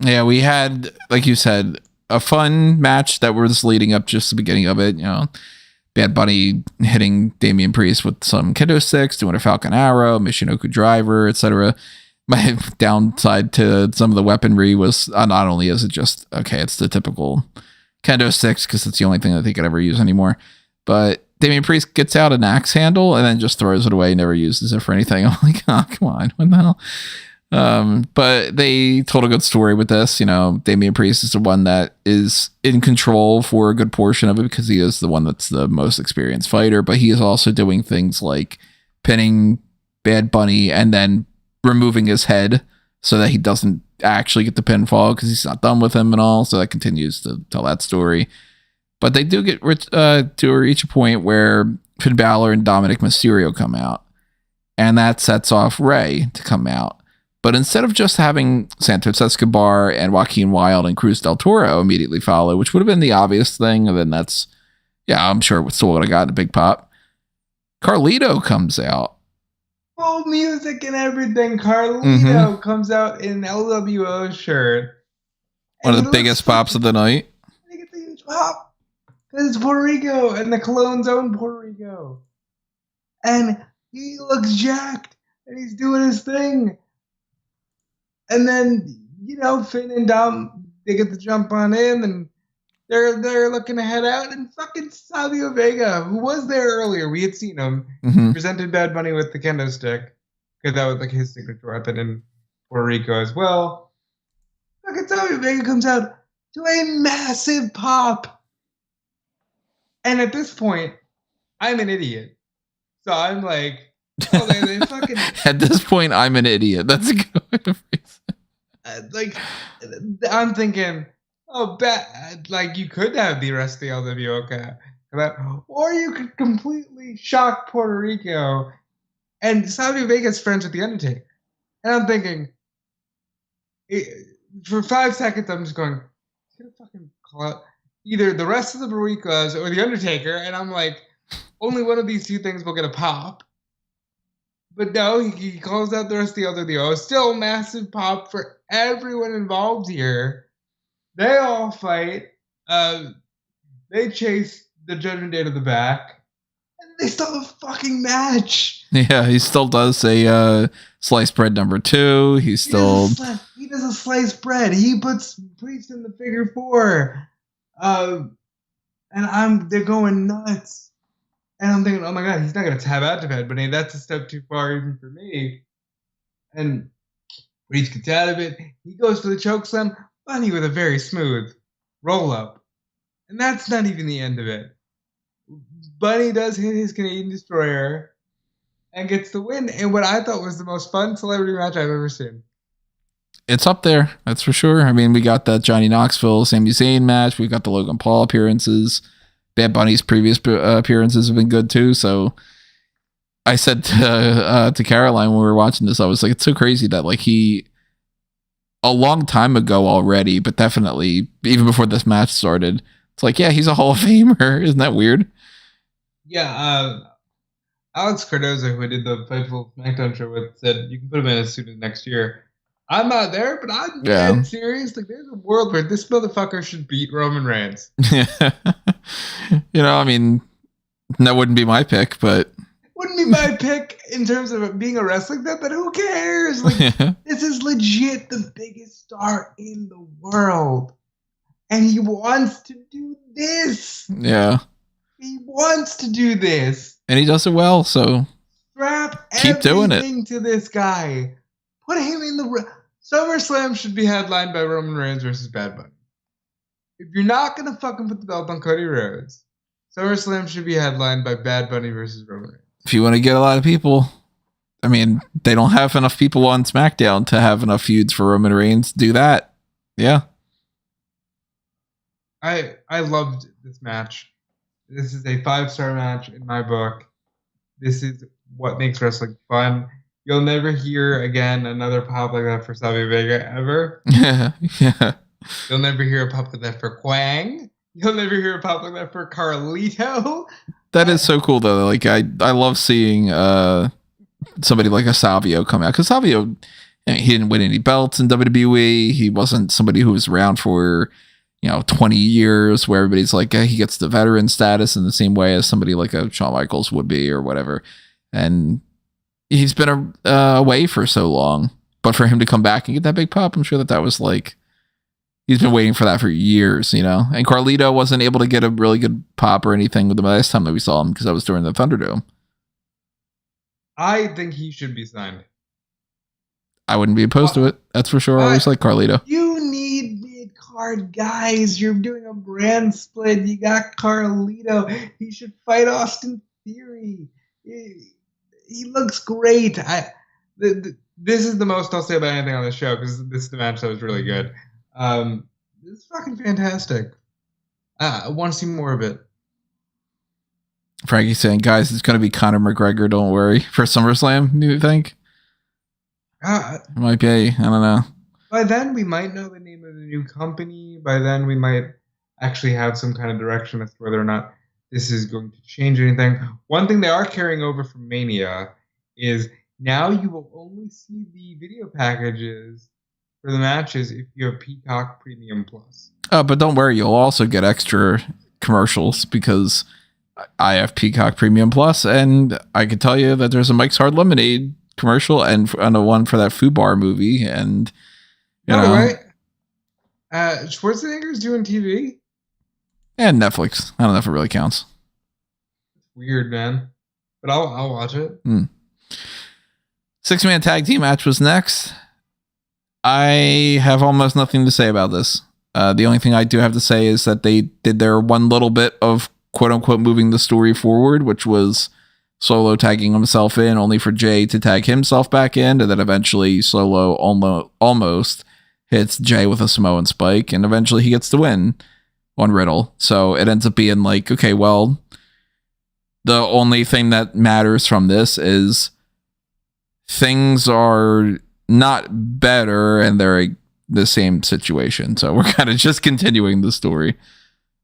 Yeah, we had, like you said, a fun match that was leading up just the beginning of it. You know, Bad Bunny hitting Damian Priest with some kendo sticks, doing a Falcon Arrow, Michinoku Driver, etc. My downside to some of the weaponry was not only is it just, okay, it's the typical kendo sticks because it's the only thing that they could ever use anymore, but Damian Priest gets out an axe handle and then just throws it away, never uses it for anything. I'm like, oh, come on, what the hell? But they told a good story with this. You know, Damian Priest is the one that is in control for a good portion of it because he is the one that's the most experienced fighter, but he is also doing things like pinning Bad Bunny and then removing his head so that he doesn't actually get the pinfall because he's not done with him and all. So that continues to tell that story. But they do get to reach a point where Finn Balor and Dominic Mysterio come out, and that sets off Rey to come out. But instead of just having Santos Escobar and Joaquin Wilde and Cruz del Toro immediately follow, which would have been the obvious thing, and then that's, yeah, I'm sure it still would have gotten a big pop. Carlito comes out. Full music and everything. Carlito comes out in an LWO shirt. One of the biggest pops of the night. He gets a huge pop. Because it's Puerto Rico, and the Cologne's own Puerto Rico. And he looks jacked, and he's doing his thing. And then, you know, Finn and Dom, they get the jump on him, and they're looking to head out. And fucking Savio Vega, who was there earlier, we had seen him, presented Bad Bunny with the kendo stick, because that was like his signature weapon in Puerto Rico as well. Fucking Savio Vega comes out to a massive pop. And at this point, I'm an idiot. So I'm like, oh, they fucking... At this point, I'm an idiot. That's a good way to phrase it. Like, I'm thinking, oh, like, you could have the rest of the LWO, or you could completely shock Puerto Rico. And Savio Vega's friends with The Undertaker. And I'm thinking, for 5 seconds, I'm just going, he's going to fucking call out either the rest of the Barricas or The Undertaker, and I'm like, only one of these two things will get a pop. But no, he calls out the rest of the LWO. Still massive pop for everyone involved here. They all fight. They chase the Judgment Day to the back. And they still have a fucking match. Yeah, he still does a sliced bread number 2. He does a sliced bread. He puts Priest in the figure 4. And they're going nuts. And I'm thinking, oh my God, he's not going to tap out to Bad Bunny. That's a step too far even for me. And Priest gets out of it. He goes for the chokeslam. Bunny with a very smooth roll up. And that's not even the end of it. Bunny does hit his Canadian Destroyer and gets the win in what I thought was the most fun celebrity match I've ever seen. It's up there, that's for sure. I mean, we got that Johnny Knoxville, Sami Zayn match. We've got the Logan Paul appearances. Bad Bunny's previous appearances have been good too. So I said to Caroline when we were watching this, I was like, it's so crazy that like he, a long time ago already, but definitely even before this match started, it's like, yeah, he's a Hall of Famer. Isn't that weird? Yeah. Alex Cardozo, who did the Fightful SmackDown show with, said you can put him in as soon as next year. I'm not there, but I'm dead serious. Like, there's a world where this motherfucker should beat Roman Reigns. You know, I mean, that wouldn't be my pick, but... Wouldn't be my pick in terms of being a wrestling fan, but who cares? Like, this is legit the biggest star in the world. And he wants to do this. Yeah. He wants to do this. And he does it well, so... Keep doing it to this guy. Put him in the... SummerSlam should be headlined by Roman Reigns versus Bad Bunny. if you're not gonna fucking put the belt on Cody Rhodes, SummerSlam should be headlined by Bad Bunny versus Roman Reigns. If you want to get a lot of people, I mean, they don't have enough people on SmackDown to have enough feuds for Roman Reigns. Do that. Yeah. I loved this match. This is a 5-star match in my book. This is what makes wrestling fun. You'll never hear again another pop like that for Sami Vega ever. Yeah. You'll never hear a pop like that for Quang. You'll never hear a pop like that for Carlito. That is so cool though. Like I love seeing somebody like a Savio come out, because Savio, he didn't win any belts in WWE. He wasn't somebody who was around for 20 years, where everybody's like, he gets the veteran status in the same way as somebody like a Shawn Michaels would be or whatever. And he's been away for so long, but for him to come back and get that big pop, I'm sure that was like, he's been waiting for that for years, and Carlito wasn't able to get a really good pop or anything with the last time that we saw him, because that was during the Thunderdome. I think he should be signed. I wouldn't be opposed to it. That's for sure. I always like Carlito. You need mid-card guys. You're doing a brand split. You got Carlito. He should fight Austin Theory. He looks great. This is the most I'll say about anything on the show, because this is the match that was really good. This is fucking fantastic. I want to see more of it. Frankie's saying, guys, it's going to be Conor McGregor. Don't worry. For SummerSlam, do you think? It might be. I don't know. By then, we might know the name of the new company. By then, we might actually have some kind of direction as to whether or not this is going to change anything. One thing they are carrying over from Mania is now you will only see the video packages for the matches if you have Peacock Premium Plus. But don't worry, you'll also get extra commercials, because I have Peacock Premium Plus, and I can tell you that there's a Mike's Hard Lemonade commercial and a one for that FUBAR movie, and you know, right? Schwarzenegger's doing TV and Netflix. I don't know if it really counts. Weird, man, but I'll watch it. 6-man tag team match was next. I have almost nothing to say about this. The only thing I do have to say is that they did their one little bit of quote unquote moving the story forward, which was Solo tagging himself in only for Jay to tag himself back in, and then eventually Solo almost hits Jay with a Samoan spike, and eventually he gets the win on Riddle. So it ends up being like, okay, well, the only thing that matters from this is things are not better and they're the same situation. So we're kind of just continuing the story.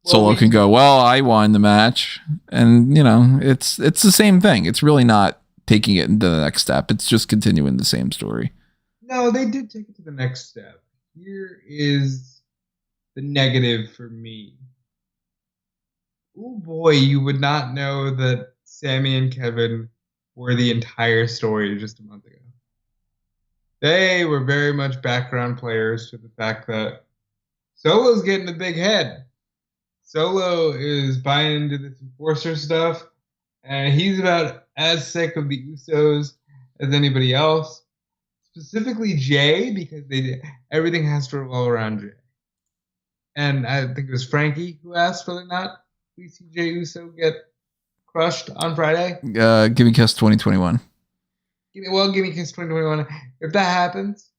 Solo can go, well, I won the match, and it's the same thing. It's really not taking it into the next step. It's just continuing the same story. No, they did take it to the next step. Here is the negative for me. Oh boy, you would not know that Sami and Kevin were the entire story just a month ago. They were very much background players to the fact that Solo's getting a big head. Solo is buying into this enforcer stuff, and he's about as sick of the Usos as anybody else. Specifically Jay, because everything has to revolve around Jay. And I think it was Frankie who asked whether or not we see Jay Uso get crushed on Friday. Give me Kiss 2021. Give me Kiss 2021. If that happens,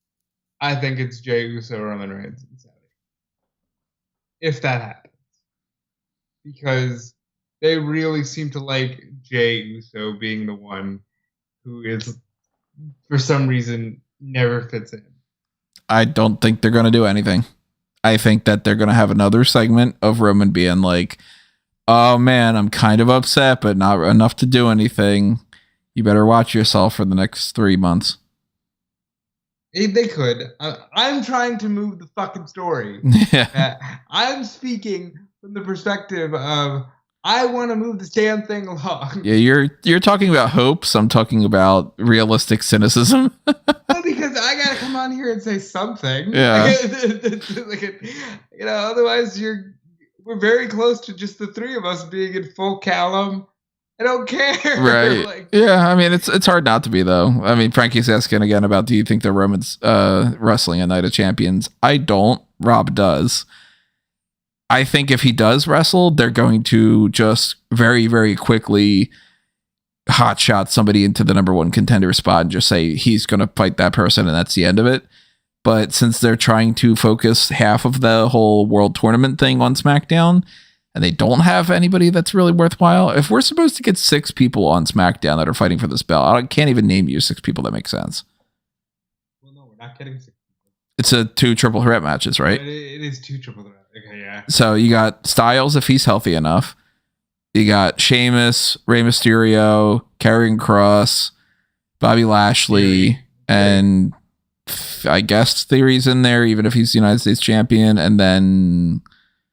I think it's Jay Uso, Roman Reigns, and Saudi. If that happens. Because they really seem to like Jay Uso being the one who is, for some reason, never fits in. I don't think they're going to do anything. I think that they're going to have another segment of Roman being like, oh man, I'm kind of upset, but not enough to do anything. You better watch yourself for the next 3 months. They could. I'm trying to move the fucking story. Yeah. I'm speaking from the perspective of I want to move this damn thing along. Yeah, you're talking about hopes. I'm talking about realistic cynicism. Well, because I gotta come on here and say something. Yeah. Otherwise we're very close to just the three of us being in full Callum. I don't care. Right. Yeah, I mean, it's hard not to be, though. I mean, Frankie's asking again about, do you think the Roman's wrestling a Night of Champions? I don't. Rob does. I think if he does wrestle, they're going to just very, very quickly hotshot somebody into the number one contender spot and just say he's going to fight that person and that's the end of it. But since they're trying to focus half of the whole world tournament thing on SmackDown and they don't have anybody that's really worthwhile, if we're supposed to get 6 people on SmackDown that are fighting for this belt, I can't even name you 6 people that make sense. Well, no, we're not getting 6 people. It's a 2 triple threat matches, right? It is 2 triple threat. Okay, yeah. So you got Styles if he's healthy enough. You got Sheamus, Rey Mysterio, Karrion Kross, Bobby Lashley, and I guess Theory's in there, even if he's the United States champion. And then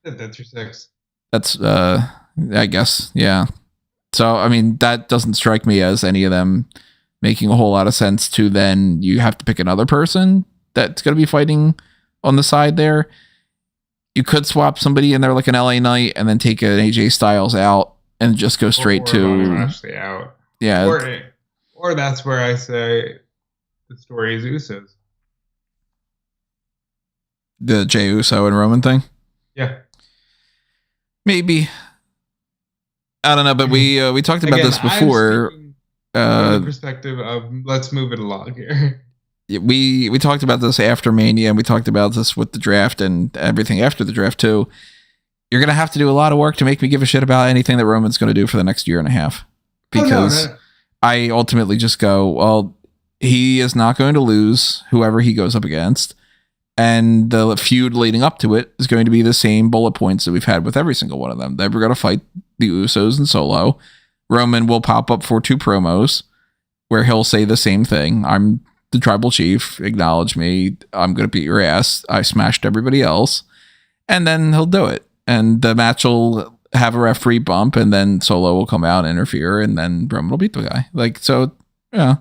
that's your 6. That's I guess, yeah. So I mean, that doesn't strike me as any of them making a whole lot of sense. To then you have to pick another person that's going to be fighting on the side there. You could swap somebody in there like an LA Knight and then take an AJ Styles out and just go straight to Lashley out. Yeah. Or that's where I say the story is Usos. The Jey Uso and Roman thing? Yeah. Maybe. I don't know, but we talked about this before. From the perspective of let's move it along here. We talked about this after Mania, and we talked about this with the draft and everything after the draft too. You're going to have to do a lot of work to make me give a shit about anything that Roman's going to do for the next year and a half. Because I ultimately just go, well, he is not going to lose whoever he goes up against. And the feud leading up to it is going to be the same bullet points that we've had with every single one of them. They're going to fight the Usos in solo. Roman will pop up for 2 promos where he'll say the same thing. I'm the tribal chief. Acknowledge me. I'm going to beat your ass. I smashed everybody else. And then he'll do it. And the match will have a referee bump, and then Solo will come out and interfere, and then Roman will beat the guy. Like, so, yeah.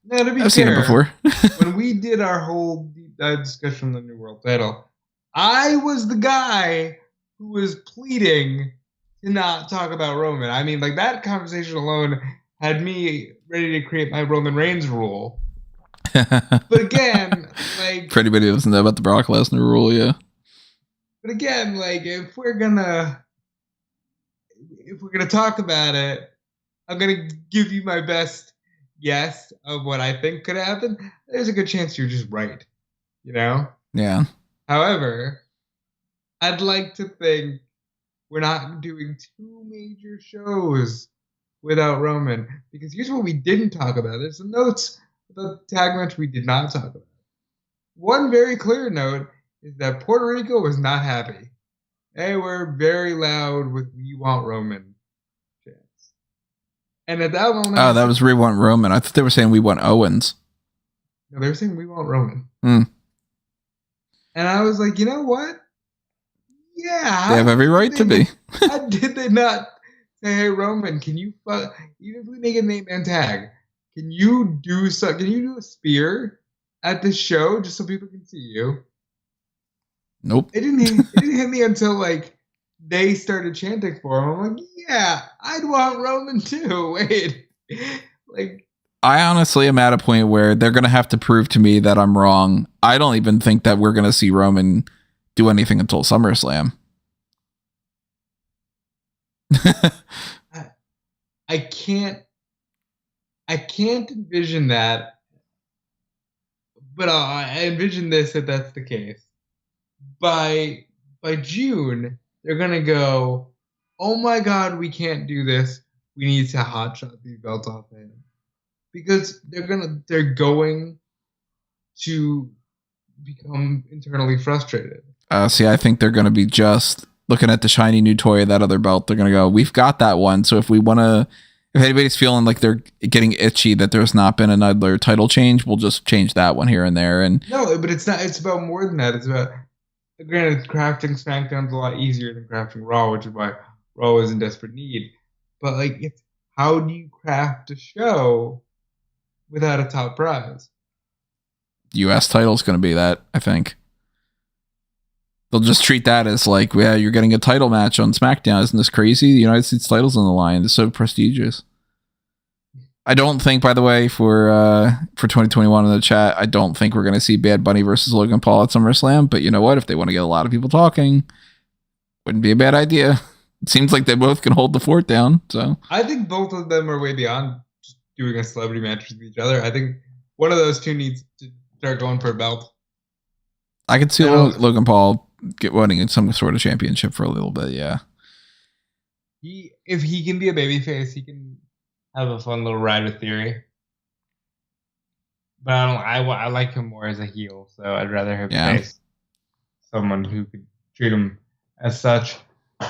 Now, to be I've seen it before. When we did our whole deep dive discussion on the New World title, I was the guy who was pleading to not talk about Roman. I mean, like, that conversation alone had me ready to create my Roman Reigns rule. But again, like... For anybody who doesn't know about the Brock Lesnar rule, yeah. But again, like, if we're gonna talk about it, I'm gonna give you my best guess of what I think could happen. There's a good chance you're just right, you know? Yeah. However, I'd like to think we're not doing 2 major shows without Roman, because here's what we didn't talk about. There's some notes about the tag match we did not talk about. One very clear note is that Puerto Rico was not happy. They were very loud with "We want Roman" chants. And at that moment... Oh, that was "We want Roman." I thought they were saying "We want Owens." No, they were saying "We want Roman." Mm. And I was like, you know what? Yeah. They have every right to be. How did they not say, "Hey, Roman, can you even if we make a 8-man tag, can you do a spear at the show just so people can see you?" Nope. It didn't hit me until like they started chanting for him. I'm like, yeah, I'd want Roman too. Wait. Like, I honestly am at a point where they're going to have to prove to me that I'm wrong. I don't even think that we're going to see Roman do anything until SummerSlam. I can't envision that, but I envision this if that's the case. By June, they're gonna go, oh my God, we can't do this. We need to hotshot these belts off him, because they're going to become internally frustrated. See, I think they're gonna be just looking at the shiny new toy of that other belt. They're gonna go, we've got that one. So if anybody's feeling like they're getting itchy that there's not been another title change, we'll just change that one here and there. And no, but it's not. It's about more than that. It's about, granted, crafting SmackDown's a lot easier than crafting Raw, which is why Raw is in desperate need. But like, it's how do you craft a show without a top prize? U.S. title's going to be that, I think. They'll just treat that as like, yeah, you're getting a title match on SmackDown. Isn't this crazy? The United States title's on the line. It's so prestigious. I don't think, by the way, for 2021 in the chat, I don't think we're going to see Bad Bunny versus Logan Paul at SummerSlam. But you know what? If they want to get a lot of people talking, Wouldn't be a bad idea. It seems like they both can hold the fort down. So I think both of them are way beyond just doing a celebrity match with each other. I think one of those two needs to start going for a belt. I could see Logan Paul winning some sort of championship for a little bit. Yeah. If he can be a babyface, he can have a fun little ride with Theory. But I like him more as a heel, so I'd rather him face someone who could treat him as such.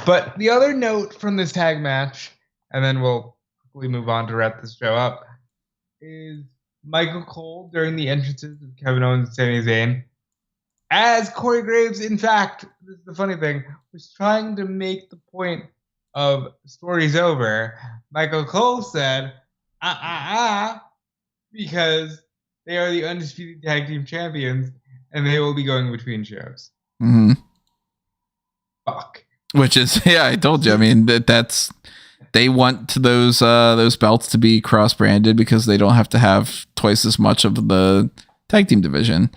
But the other note from this tag match, and then we'll quickly move on to wrap this show up, is Michael Cole during the entrances of Kevin Owens and Sami Zayn. As Corey Graves, in fact, this is the funny thing, was trying to make the point of story's over, Michael Cole said, because they are the undisputed tag team champions, and they will be going between shows. Mm-hmm. Fuck. Which is, I told you. I mean, that's they want those belts to be cross-branded because they don't have to have twice as much of the tag team division.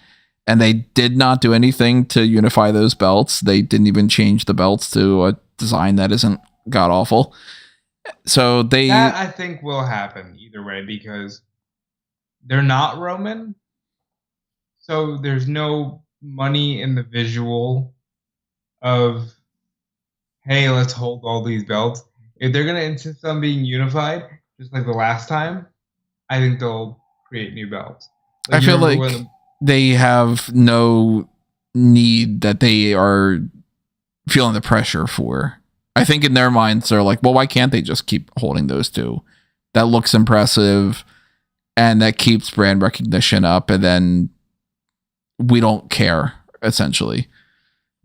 And they did not do anything to unify those belts. They didn't even change the belts to a design that isn't god-awful. So that, I think, will happen either way because they're not Roman. So there's no money in the visual of, hey, let's hold all these belts. If they're going to insist on being unified, just like the last time, I think they'll create new belts. I feel like they have no need that they are feeling the pressure for. I think in their minds, they're like, well, why can't they just keep holding those two? That looks impressive, and that keeps brand recognition up, and then we don't care, essentially.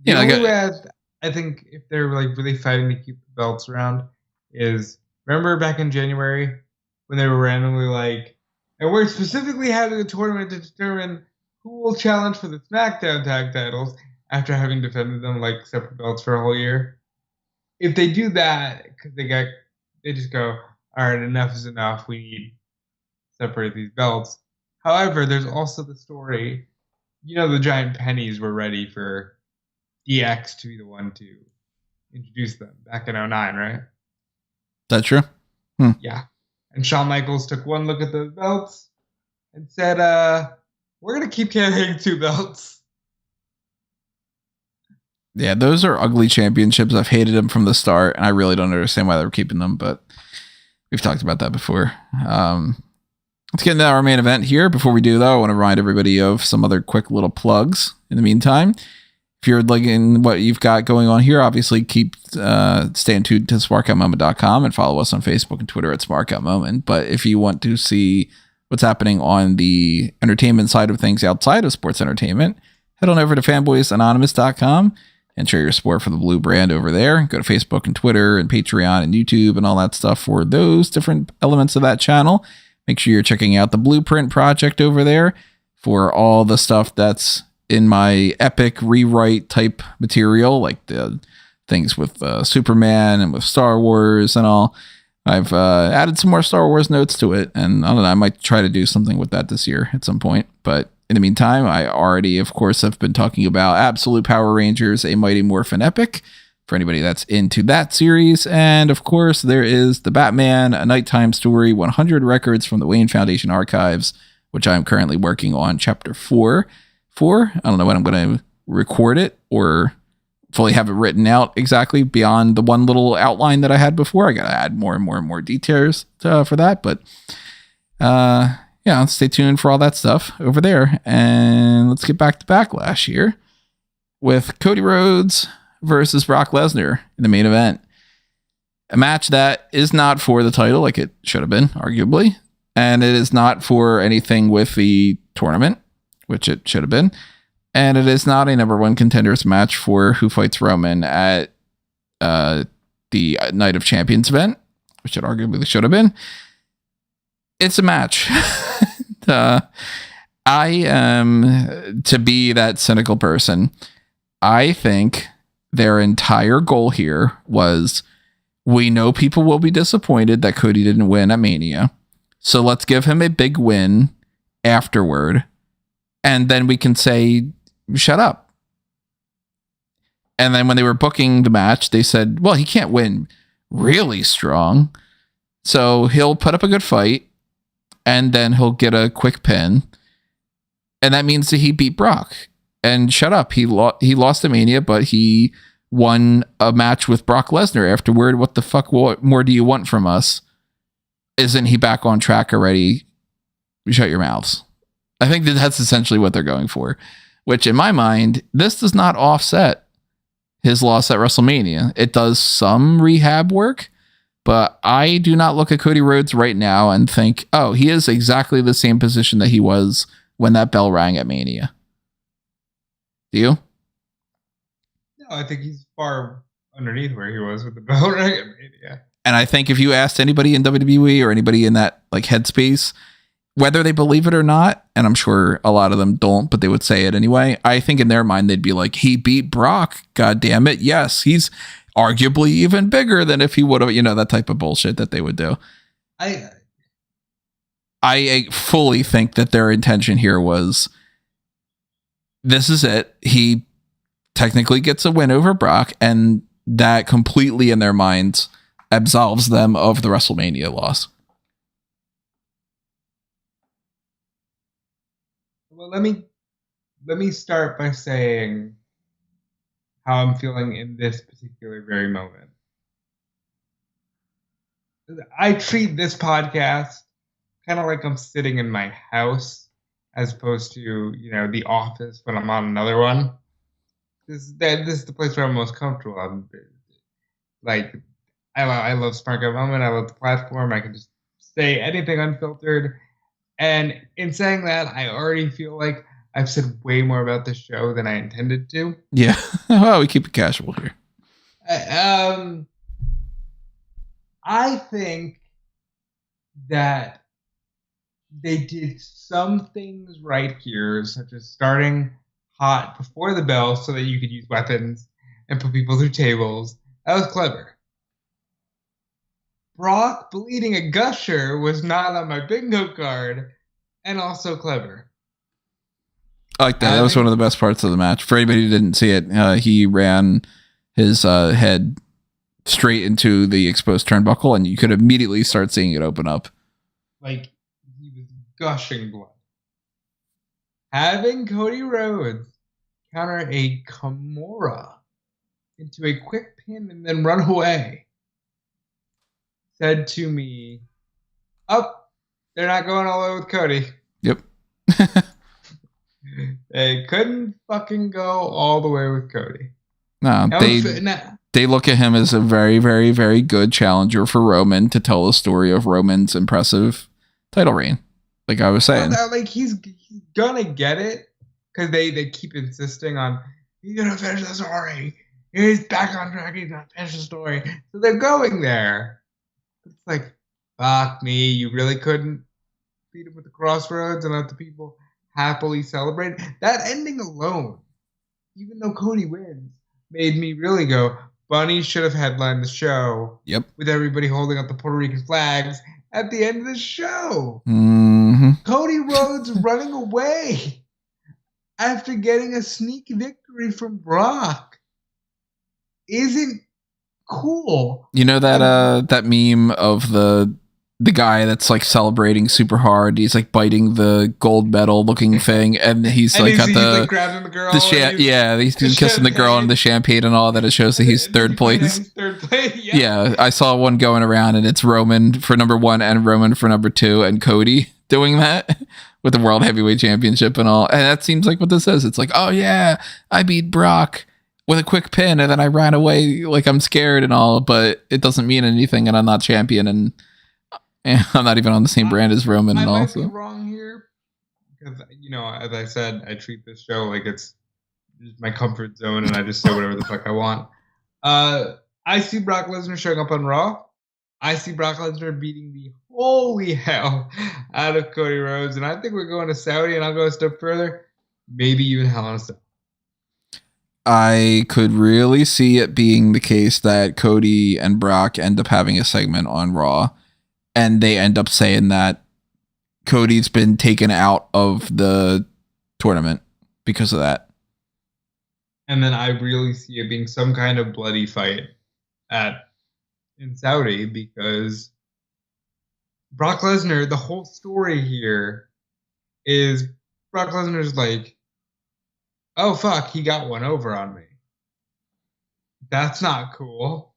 I think if they're like really fighting to keep the belts around is, remember back in January when they were randomly like, and we're specifically having a tournament to determine who will challenge for the SmackDown tag titles after having defended them like separate belts for a whole year. If they do that, because they just go, all right, enough is enough. We need to separate these belts. However, there's also the story, the giant pennies were ready for DX to be the one to introduce them back in 2009, right? That's true. Yeah. And Shawn Michaels took one look at those belts and said, we're going to keep carrying two belts. Yeah, those are ugly championships. I've hated them from the start, and I really don't understand why they're keeping them, but we've talked about that before. Let's get into our main event here. Before we do, though, I want to remind everybody of some other quick little plugs in the meantime. If you're liking what you've got going on here, obviously keep staying tuned to smarkoutmoment.com and follow us on Facebook and Twitter at smarkoutmoment. But if you want to see what's happening on the entertainment side of things outside of sports entertainment, head on over to fanboysanonymous.com and share your support for the Blue brand over there. Go to Facebook and Twitter and Patreon and YouTube and all that stuff for those different elements of that channel. Make sure you're checking out the Blueprint project over there for all the stuff that's in my epic rewrite type material, like the things with Superman and with Star Wars and all. I've added some more Star Wars notes to it, and I don't know, I might try to do something with that this year at some point. But in the meantime, I already, of course, have been talking about Absolute Power Rangers, A Mighty Morphin Epic, for anybody that's into that series. And of course, there is the Batman, A Nighttime Story, 100 Records from the Wayne Foundation Archives, which I'm currently working on Chapter 4. I don't know when I'm going to record it or fully have it written out exactly beyond the one little outline that I had before. I got to add more and more details for that. But stay tuned for all that stuff over there. And let's get back to Backlash here with Cody Rhodes versus Brock Lesnar in the main event. A match that is not for the title like it should have been, arguably. And it is not for anything with the tournament, which it should have been. And it is not a number one contenders match for Who Fights Roman at the Night of Champions event, which it arguably should have been. It's a match. I am, to be that cynical person, I think their entire goal here was, we know people will be disappointed that Cody didn't win at Mania, so let's give him a big win afterward, and then we can say, shut up. And then when they were booking the match, they said, well, he can't win really strong. So he'll put up a good fight and then he'll get a quick pin. And that means that he beat Brock. And shut up. He lost to Mania, but he won a match with Brock Lesnar afterward. What the fuck more do you want from us? Isn't he back on track already? Shut your mouths. I think that's essentially what they're going for, which in my mind, this does not offset his loss at WrestleMania. It does some rehab work, but I do not look at Cody Rhodes right now and think, oh, he is exactly the same position that he was when that bell rang at Mania. Do you? No, I think he's far underneath where he was with the bell rang at Mania. And I think if you asked anybody in WWE or anybody in that like headspace, whether they believe it or not, and I'm sure a lot of them don't, but they would say it anyway, I think in their mind they'd be like, he beat Brock, god damn it, yes, he's arguably even bigger than if he would have, that type of bullshit that they would do. I fully think that their intention here was, this is it, he technically gets a win over Brock, and that completely in their minds absolves them of the WrestleMania loss. Well, let me start by saying how I'm feeling in this particular very moment. I treat this podcast kind of like I'm sitting in my house as opposed to, the office when I'm on another one. This is the place where I'm most comfortable. I love Smark at the moment. I love the platform. I can just say anything unfiltered. And in saying that, I already feel like I've said way more about this show than I intended to. Yeah. Well, we keep it casual here. I think that they did some things right here, such as starting hot before the bell so that you could use weapons and put people through tables. That was clever. Brock bleeding a gusher was not on my bingo card, and also clever. I like that. That was one of the best parts of the match. For anybody who didn't see it, he ran his head straight into the exposed turnbuckle, and you could immediately start seeing it open up. Like, he was gushing blood. Having Cody Rhodes counter a Kimura into a quick pin and then run away said to me, they're not going all the way with Cody. Yep. They couldn't fucking go all the way with Cody. No, they look at him as a very, very, very good challenger for Roman to tell the story of Roman's impressive title reign. Like I was saying. He's gonna get it because they keep insisting on, he's gonna finish the story. He's back on track. He's gonna finish the story. So they're going there. It's like, fuck me, you really couldn't beat him with the crossroads and let the people happily celebrate? That ending alone, even though Cody wins, made me really go, Bunny should have headlined the show. Yep. With everybody holding up the Puerto Rican flags at the end of the show. Mm-hmm. Cody Rhodes running away after getting a sneak victory from Brock isn't cool. You know that meme of the guy that's like celebrating super hard. He's like biting the gold medal looking thing, and he's like got the grabbing the girl. He's kissing the girl and the champagne and all that. It shows that he's third place. Yeah, I saw one going around, and it's Roman for number 1 and Roman for number 2, and Cody doing that with the World Heavyweight Championship and all. And that seems like what this is. It's like, oh yeah, I beat Brock with a quick pin, and then I ran away like I'm scared and all, but it doesn't mean anything, and I'm not champion, and I'm not even on the same brand as Roman and all. I might be wrong here, because, as I said, I treat this show like it's my comfort zone, and I just say whatever the fuck I want. I see Brock Lesnar showing up on Raw. I see Brock Lesnar beating the holy hell out of Cody Rhodes, and I think we're going to Saudi, and I'll go a step further, maybe even Hell in a Cell. I could really see it being the case that Cody and Brock end up having a segment on Raw, and they end up saying that Cody's been taken out of the tournament because of that. And then I really see it being some kind of bloody fight in Saudi, because Brock Lesnar, the whole story here is Brock Lesnar's like, oh fuck, he got one over on me. That's not cool.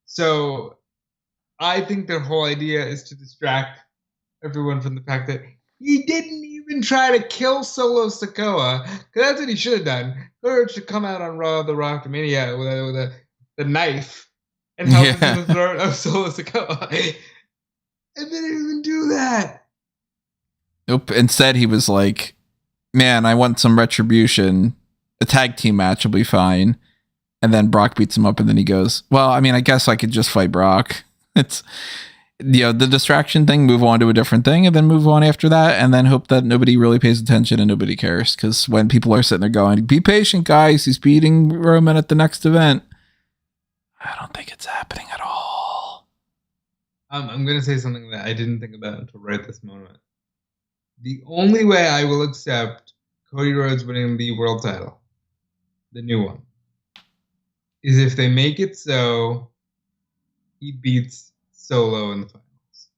So I think their whole idea is to distract everyone from the fact that he didn't even try to kill Solo Sikoa, because that's what he should have done. Or should come out on Raw the Rock Mania with the knife and help him through the throat of Solo Sikoa. And they didn't even do that. Nope. Instead, he was like, man, I want some retribution. A tag team match will be fine. And then Brock beats him up, and then he goes, well, I mean, I guess I could just fight Brock. It's, the distraction thing, move on to a different thing, and then move on after that, and then hope that nobody really pays attention and nobody cares. Because when people are sitting there going, be patient, guys, he's beating Roman at the next event, I don't think it's happening at all. I'm going to say something that I didn't think about until right this moment. The only way I will accept Cody Rhodes winning the world title, the new one, is if they make it so he beats Solo in the finals.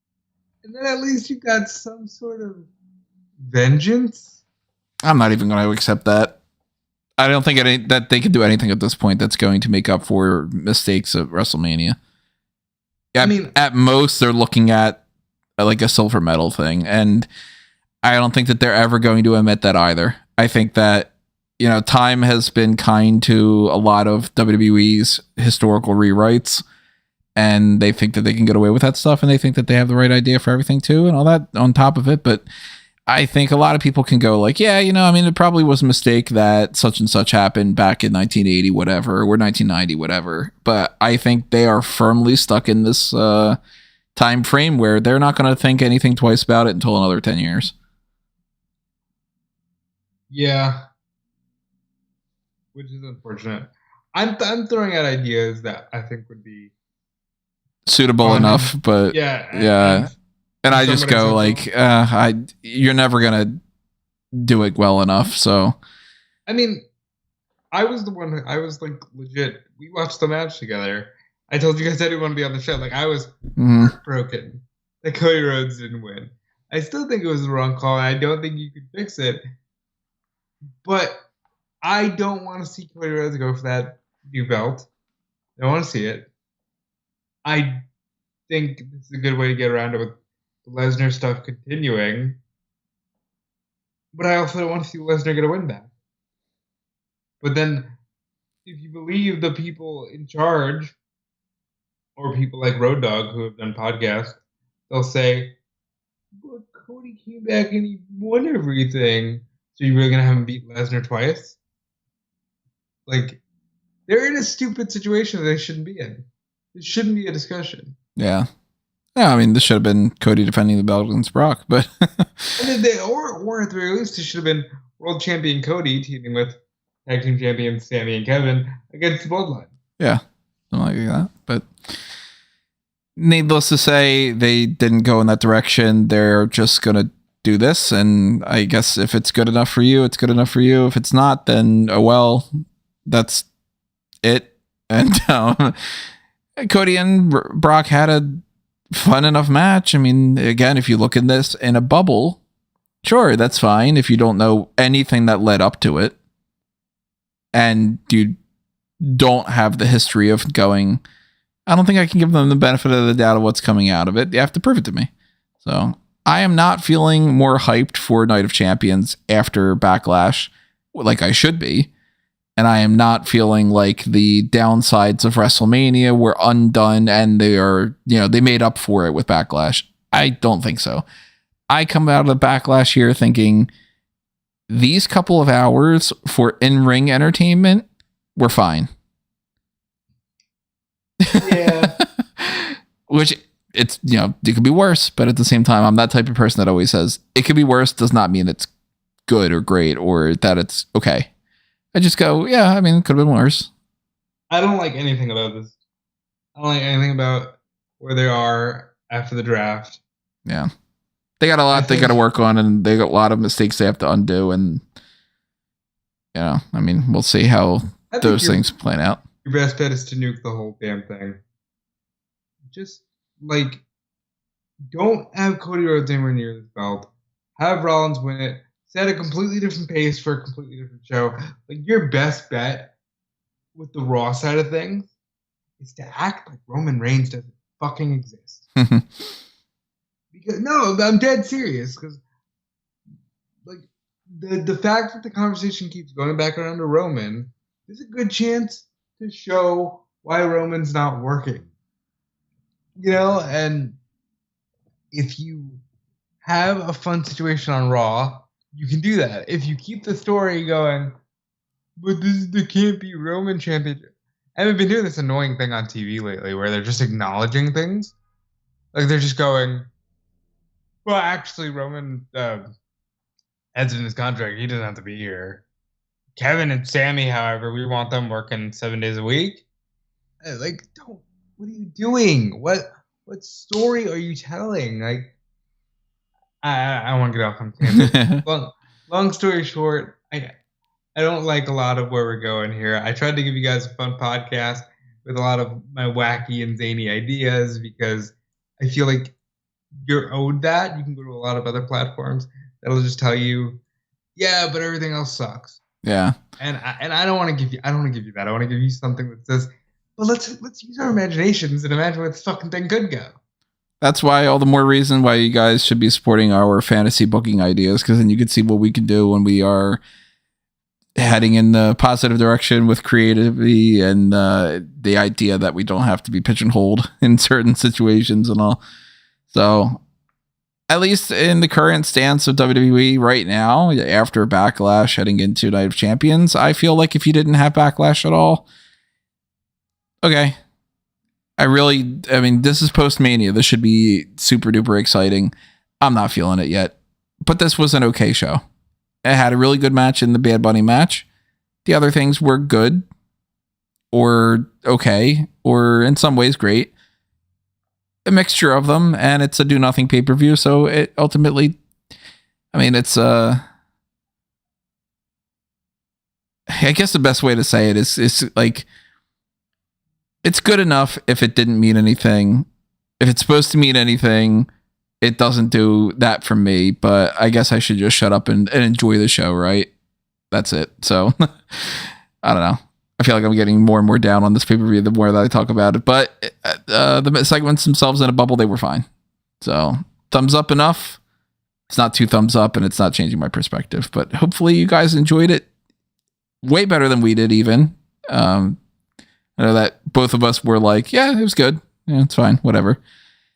And then at least you got some sort of vengeance. I'm not even going to accept that. I don't think that they can do anything at this point that's going to make up for mistakes at WrestleMania. At most, they're looking at like a silver medal thing, and I don't think that they're ever going to admit that either. I think that, time has been kind to a lot of WWE's historical rewrites, and they think that they can get away with that stuff, and they think that they have the right idea for everything too, and all that on top of it. But I think a lot of people can go like, yeah, it probably was a mistake that such and such happened back in 1980, whatever, or 1990, whatever. But I think they are firmly stuck in this time frame where they're not going to think anything twice about it until another 10 years. Yeah. Which is unfortunate. I'm throwing out ideas that I think would be suitable enough, but yeah. And I just go like, you're never gonna do it well enough. So, I was like legit. We watched the match together. I told you guys I didn't want to be on the show. Like I was heartbroken that Cody Rhodes didn't win. I still think it was the wrong call, and I don't think you could fix it. But I don't want to see Cody Rhodes go for that new belt. I don't want to see it. I think this is a good way to get around it with the Lesnar stuff continuing. But I also don't want to see Lesnar get a win back. But then, if you believe the people in charge, or people like Road Dogg who have done podcasts, they'll say, but Cody came back and he won everything. So you're really going to have him beat Lesnar twice? Like, they're in a stupid situation that they shouldn't be in. It shouldn't be a discussion. Yeah. Yeah, this should have been Cody defending the belt against Brock, but... or at the very least, it should have been world champion Cody teaming with tag team champions Sami and Kevin against the Bloodline. Yeah, something like that. But needless to say, they didn't go in that direction. They're just going to do this, and I guess if it's good enough for you, it's good enough for you. If it's not, then oh well, that's it. And Cody and Brock had a fun enough match. Again, if you look at this in a bubble, sure, that's fine. If you don't know anything that led up to it, and you don't have the history of going, I don't think I can give them the benefit of the doubt of what's coming out of it. You have to prove it to me. So I am not feeling more hyped for Night of Champions after Backlash like I should be. And I am not feeling like the downsides of WrestleMania were undone and they are, they made up for it with Backlash. I don't think so. I come out of the Backlash here thinking these couple of hours for in-ring entertainment were fine. Yeah. Which it's, it could be worse, but at the same time, I'm that type of person that always says it could be worse does not mean it's good or great or that it's okay. I just go, yeah, it could have been worse. I don't like anything about this. I don't like anything about where they are after the draft. Yeah. They got a lot they got to work on, and they got a lot of mistakes they have to undo. And I mean, we'll see how those things plan out. Your best bet is to nuke the whole damn thing. Just like, don't have Cody Rhodes anywhere near this belt. Have Rollins win it. Set a completely different pace for a completely different show. Like, your best bet with the Raw side of things is to act like Roman Reigns doesn't fucking exist. Because no, I'm dead serious. Because like the fact that the conversation keeps going back around to Roman, there's a good chance to show why Roman's not working. And if you have a fun situation on Raw, you can do that. If you keep the story going, but there can't be Roman championship. I haven't been doing this annoying thing on TV lately where they're just acknowledging things. Like, they're just going, well, actually, Roman adds in his contract. He doesn't have to be here. Kevin and Sami, however, we want them working 7 days a week. Like, what are you doing? What story are you telling? Like, I want to get off on tangent. long story short, I don't like a lot of where we're going here. I tried to give you guys a fun podcast with a lot of my wacky and zany ideas because I feel like you're owed that. You can go to a lot of other platforms that'll just tell you, yeah, but everything else sucks. Yeah. And I don't want to give you that. I want to give you something that says, well, let's use our imaginations and imagine where this fucking thing could go. That's why all the more reason why you guys should be supporting our fantasy booking ideas, because then you can see what we can do when we are heading in the positive direction with creativity and the idea that we don't have to be pigeonholed in certain situations and all. So at least in the current stance of WWE right now, after Backlash heading into Night of Champions, I feel like if you didn't have Backlash at all, okay. I mean, this is post-Mania. This should be super duper exciting. I'm not feeling it yet, but this was an okay show. It had a really good match in the Bad Bunny match. The other things were good or okay, or in some ways great. A mixture of them, and it's a do nothing pay-per-view. So it ultimately, I mean, it's I guess the best way to say it is like, it's good enough if it didn't mean anything. If it's supposed to mean anything, it doesn't do that for me, but I guess I should just shut up and enjoy the show, right? That's it. So, I don't know. I feel like I'm getting more and more down on this pay-per-view the more that I talk about it, but the segments themselves in a bubble, they were fine. So, thumbs up enough. It's not 2 thumbs up, and it's not changing my perspective, but hopefully you guys enjoyed it way better than we did even. I know that both of us were like, yeah, it was good. Yeah, it's fine. Whatever.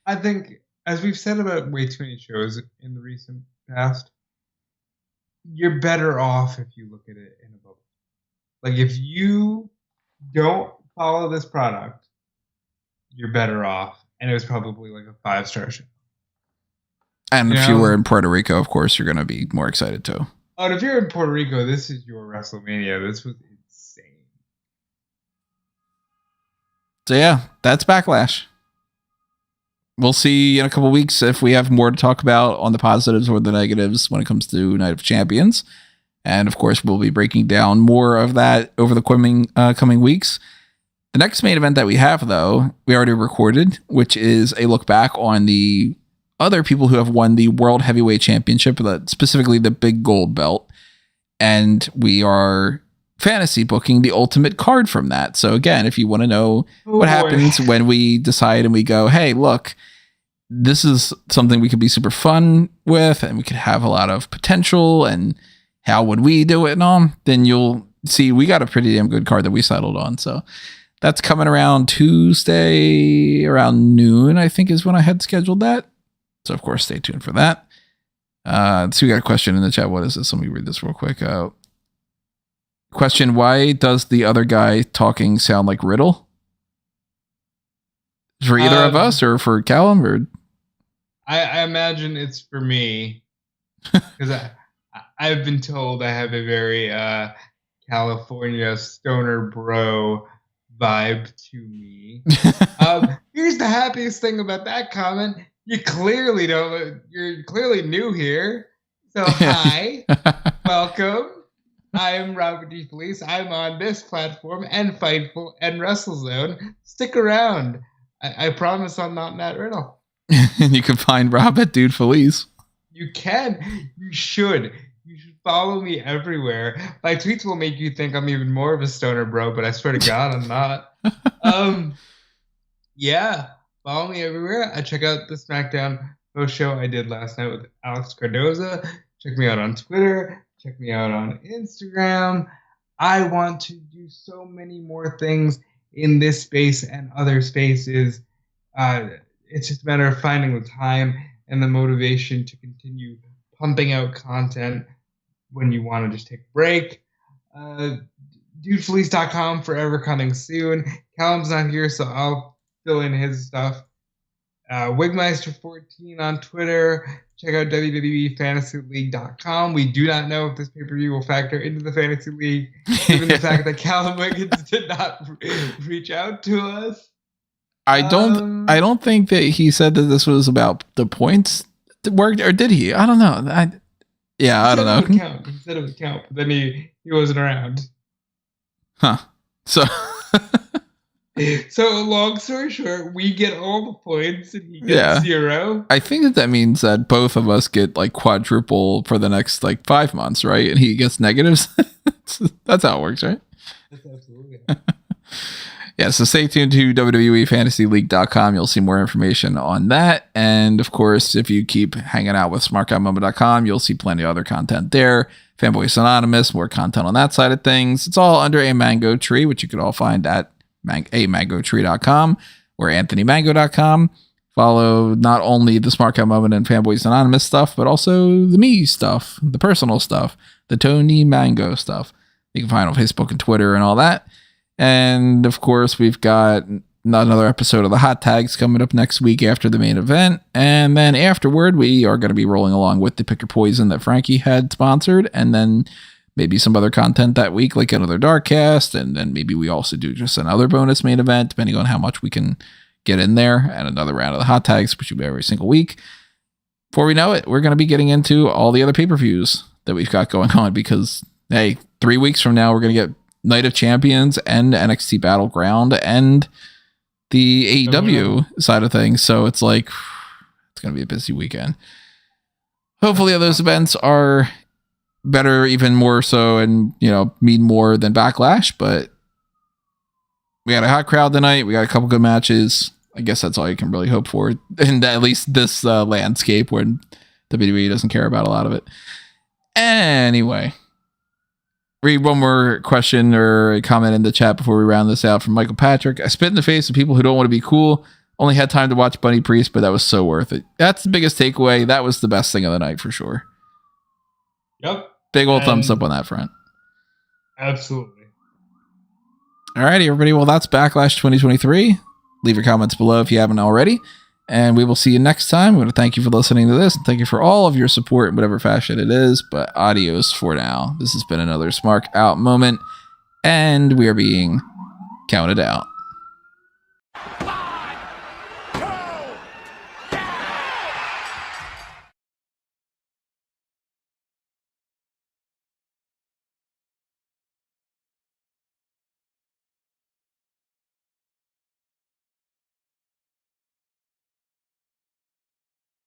I think, as we've said about way too many shows in the recent past, you're better off if you look at it in a bubble. Like, if you don't follow this product, you're better off. And it was probably like a 5-star show. And if you were in Puerto Rico, of course, you're going to be more excited too. Oh, and if you're in Puerto Rico, this is your WrestleMania. This was insane. So yeah, that's Backlash. We'll see in a couple weeks if we have more to talk about on the positives or the negatives when it comes to Night of Champions. And of course, we'll be breaking down more of that over the coming weeks. The next main event that we have, though, we already recorded, which is a look back on the other people who have won the World Heavyweight Championship, specifically the big gold belt. And we are fantasy booking the ultimate card from that. So again, if you want to know what happens when we decide and we go, hey, look, this is something we could be super fun with and we could have a lot of potential and how would we do it and all, then you'll see we got a pretty damn good card that we settled on. So that's coming around Tuesday around noon, I think is when I had scheduled that. So of course, stay tuned for that. So we got a question in the chat. What is this? Let me read this real quick. Question, why does the other guy talking sound like Riddle? For either of us or for Callum? Or I imagine it's for me. Because I've been told I have a very California stoner bro vibe to me. Here's the happiest thing about that comment. You're clearly new here. So hi. Welcome. I'm Robert D. Felice. I'm on this platform and Fightful and WrestleZone. Stick around. I promise I'm not Matt Riddle. And you can find Rob at Dude Felice. You can. You should. You should follow me everywhere. My tweets will make you think I'm even more of a stoner bro, but I swear to God, I'm not. Yeah. Follow me everywhere. I check out the SmackDown post show I did last night with Alex Cardoza. Check me out on Twitter. Check me out on Instagram. I want to do so many more things in this space and other spaces. It's just a matter of finding the time and the motivation to continue pumping out content when you want to just take a break. Dudefelice.com forever coming soon. Callum's not here, so I'll fill in his stuff. Wigmeister14 on Twitter. Check out WWEFantasyLeague.com. We do not know if this pay-per-view will factor into the Fantasy League, given the fact that Callum Wiggins did not reach out to us. I don't think that he said that this was about the points that worked, or did he? I don't know. I don't know. He said it would count, but then he wasn't around. Huh. So long story short, we get all the points and he gets 0. I think that means that both of us get like quadruple for the next like 5 months, right? And he gets negatives. That's how it works, right? That's absolutely. Yeah, so stay tuned to WWEFantasyLeague.com. You'll see more information on that. And of course, if you keep hanging out with SmarkOutMoment.com, you'll see plenty of other content there. Fanboys Anonymous, more content on that side of things. It's all under a mango tree, which you could all find at amangotree.com or anthonymango.com. Follow not only the Smart Out Moment and Fanboys Anonymous stuff, but also the me stuff, the personal stuff, the Tony Mango stuff. You can find on Facebook and Twitter and all that. And of course, we've got another episode of the Hot Tags coming up next week after the main event. And then afterward, we are going to be rolling along with the Pick Your Poison that Frankie had sponsored. And then maybe some other content that week, like another Darkcast. And then maybe we also do just another bonus main event, depending on how much we can get in there. And another round of the Hot Tags, which will be every single week. Before we know it, we're going to be getting into all the other pay-per-views that we've got going on. Because, hey, 3 weeks from now, we're going to get Night of Champions and NXT Battleground and the AEW side of things. So it's like, it's going to be a busy weekend. Hopefully those events are better, even more so, and, mean more than Backlash. But we had a hot crowd tonight. We got a couple good matches. I guess that's all you can really hope for in at least this landscape where WWE doesn't care about a lot of it. Anyway. Read one more question or a comment in the chat before we round this out from Michael Patrick. I spit in the face of people who don't want to be cool. Only had time to watch Bunny Priest, but that was so worth it. That's the biggest takeaway. That was the best thing of the night for sure. Yep. Big old thumbs up on that front. Absolutely. All righty, everybody. Well, that's Backlash 2023. Leave your comments below if you haven't already. And we will see you next time. I want to thank you for listening to this. And thank you for all of your support in whatever fashion it is. But adios for now. This has been another Smark Out moment. And we are being counted out.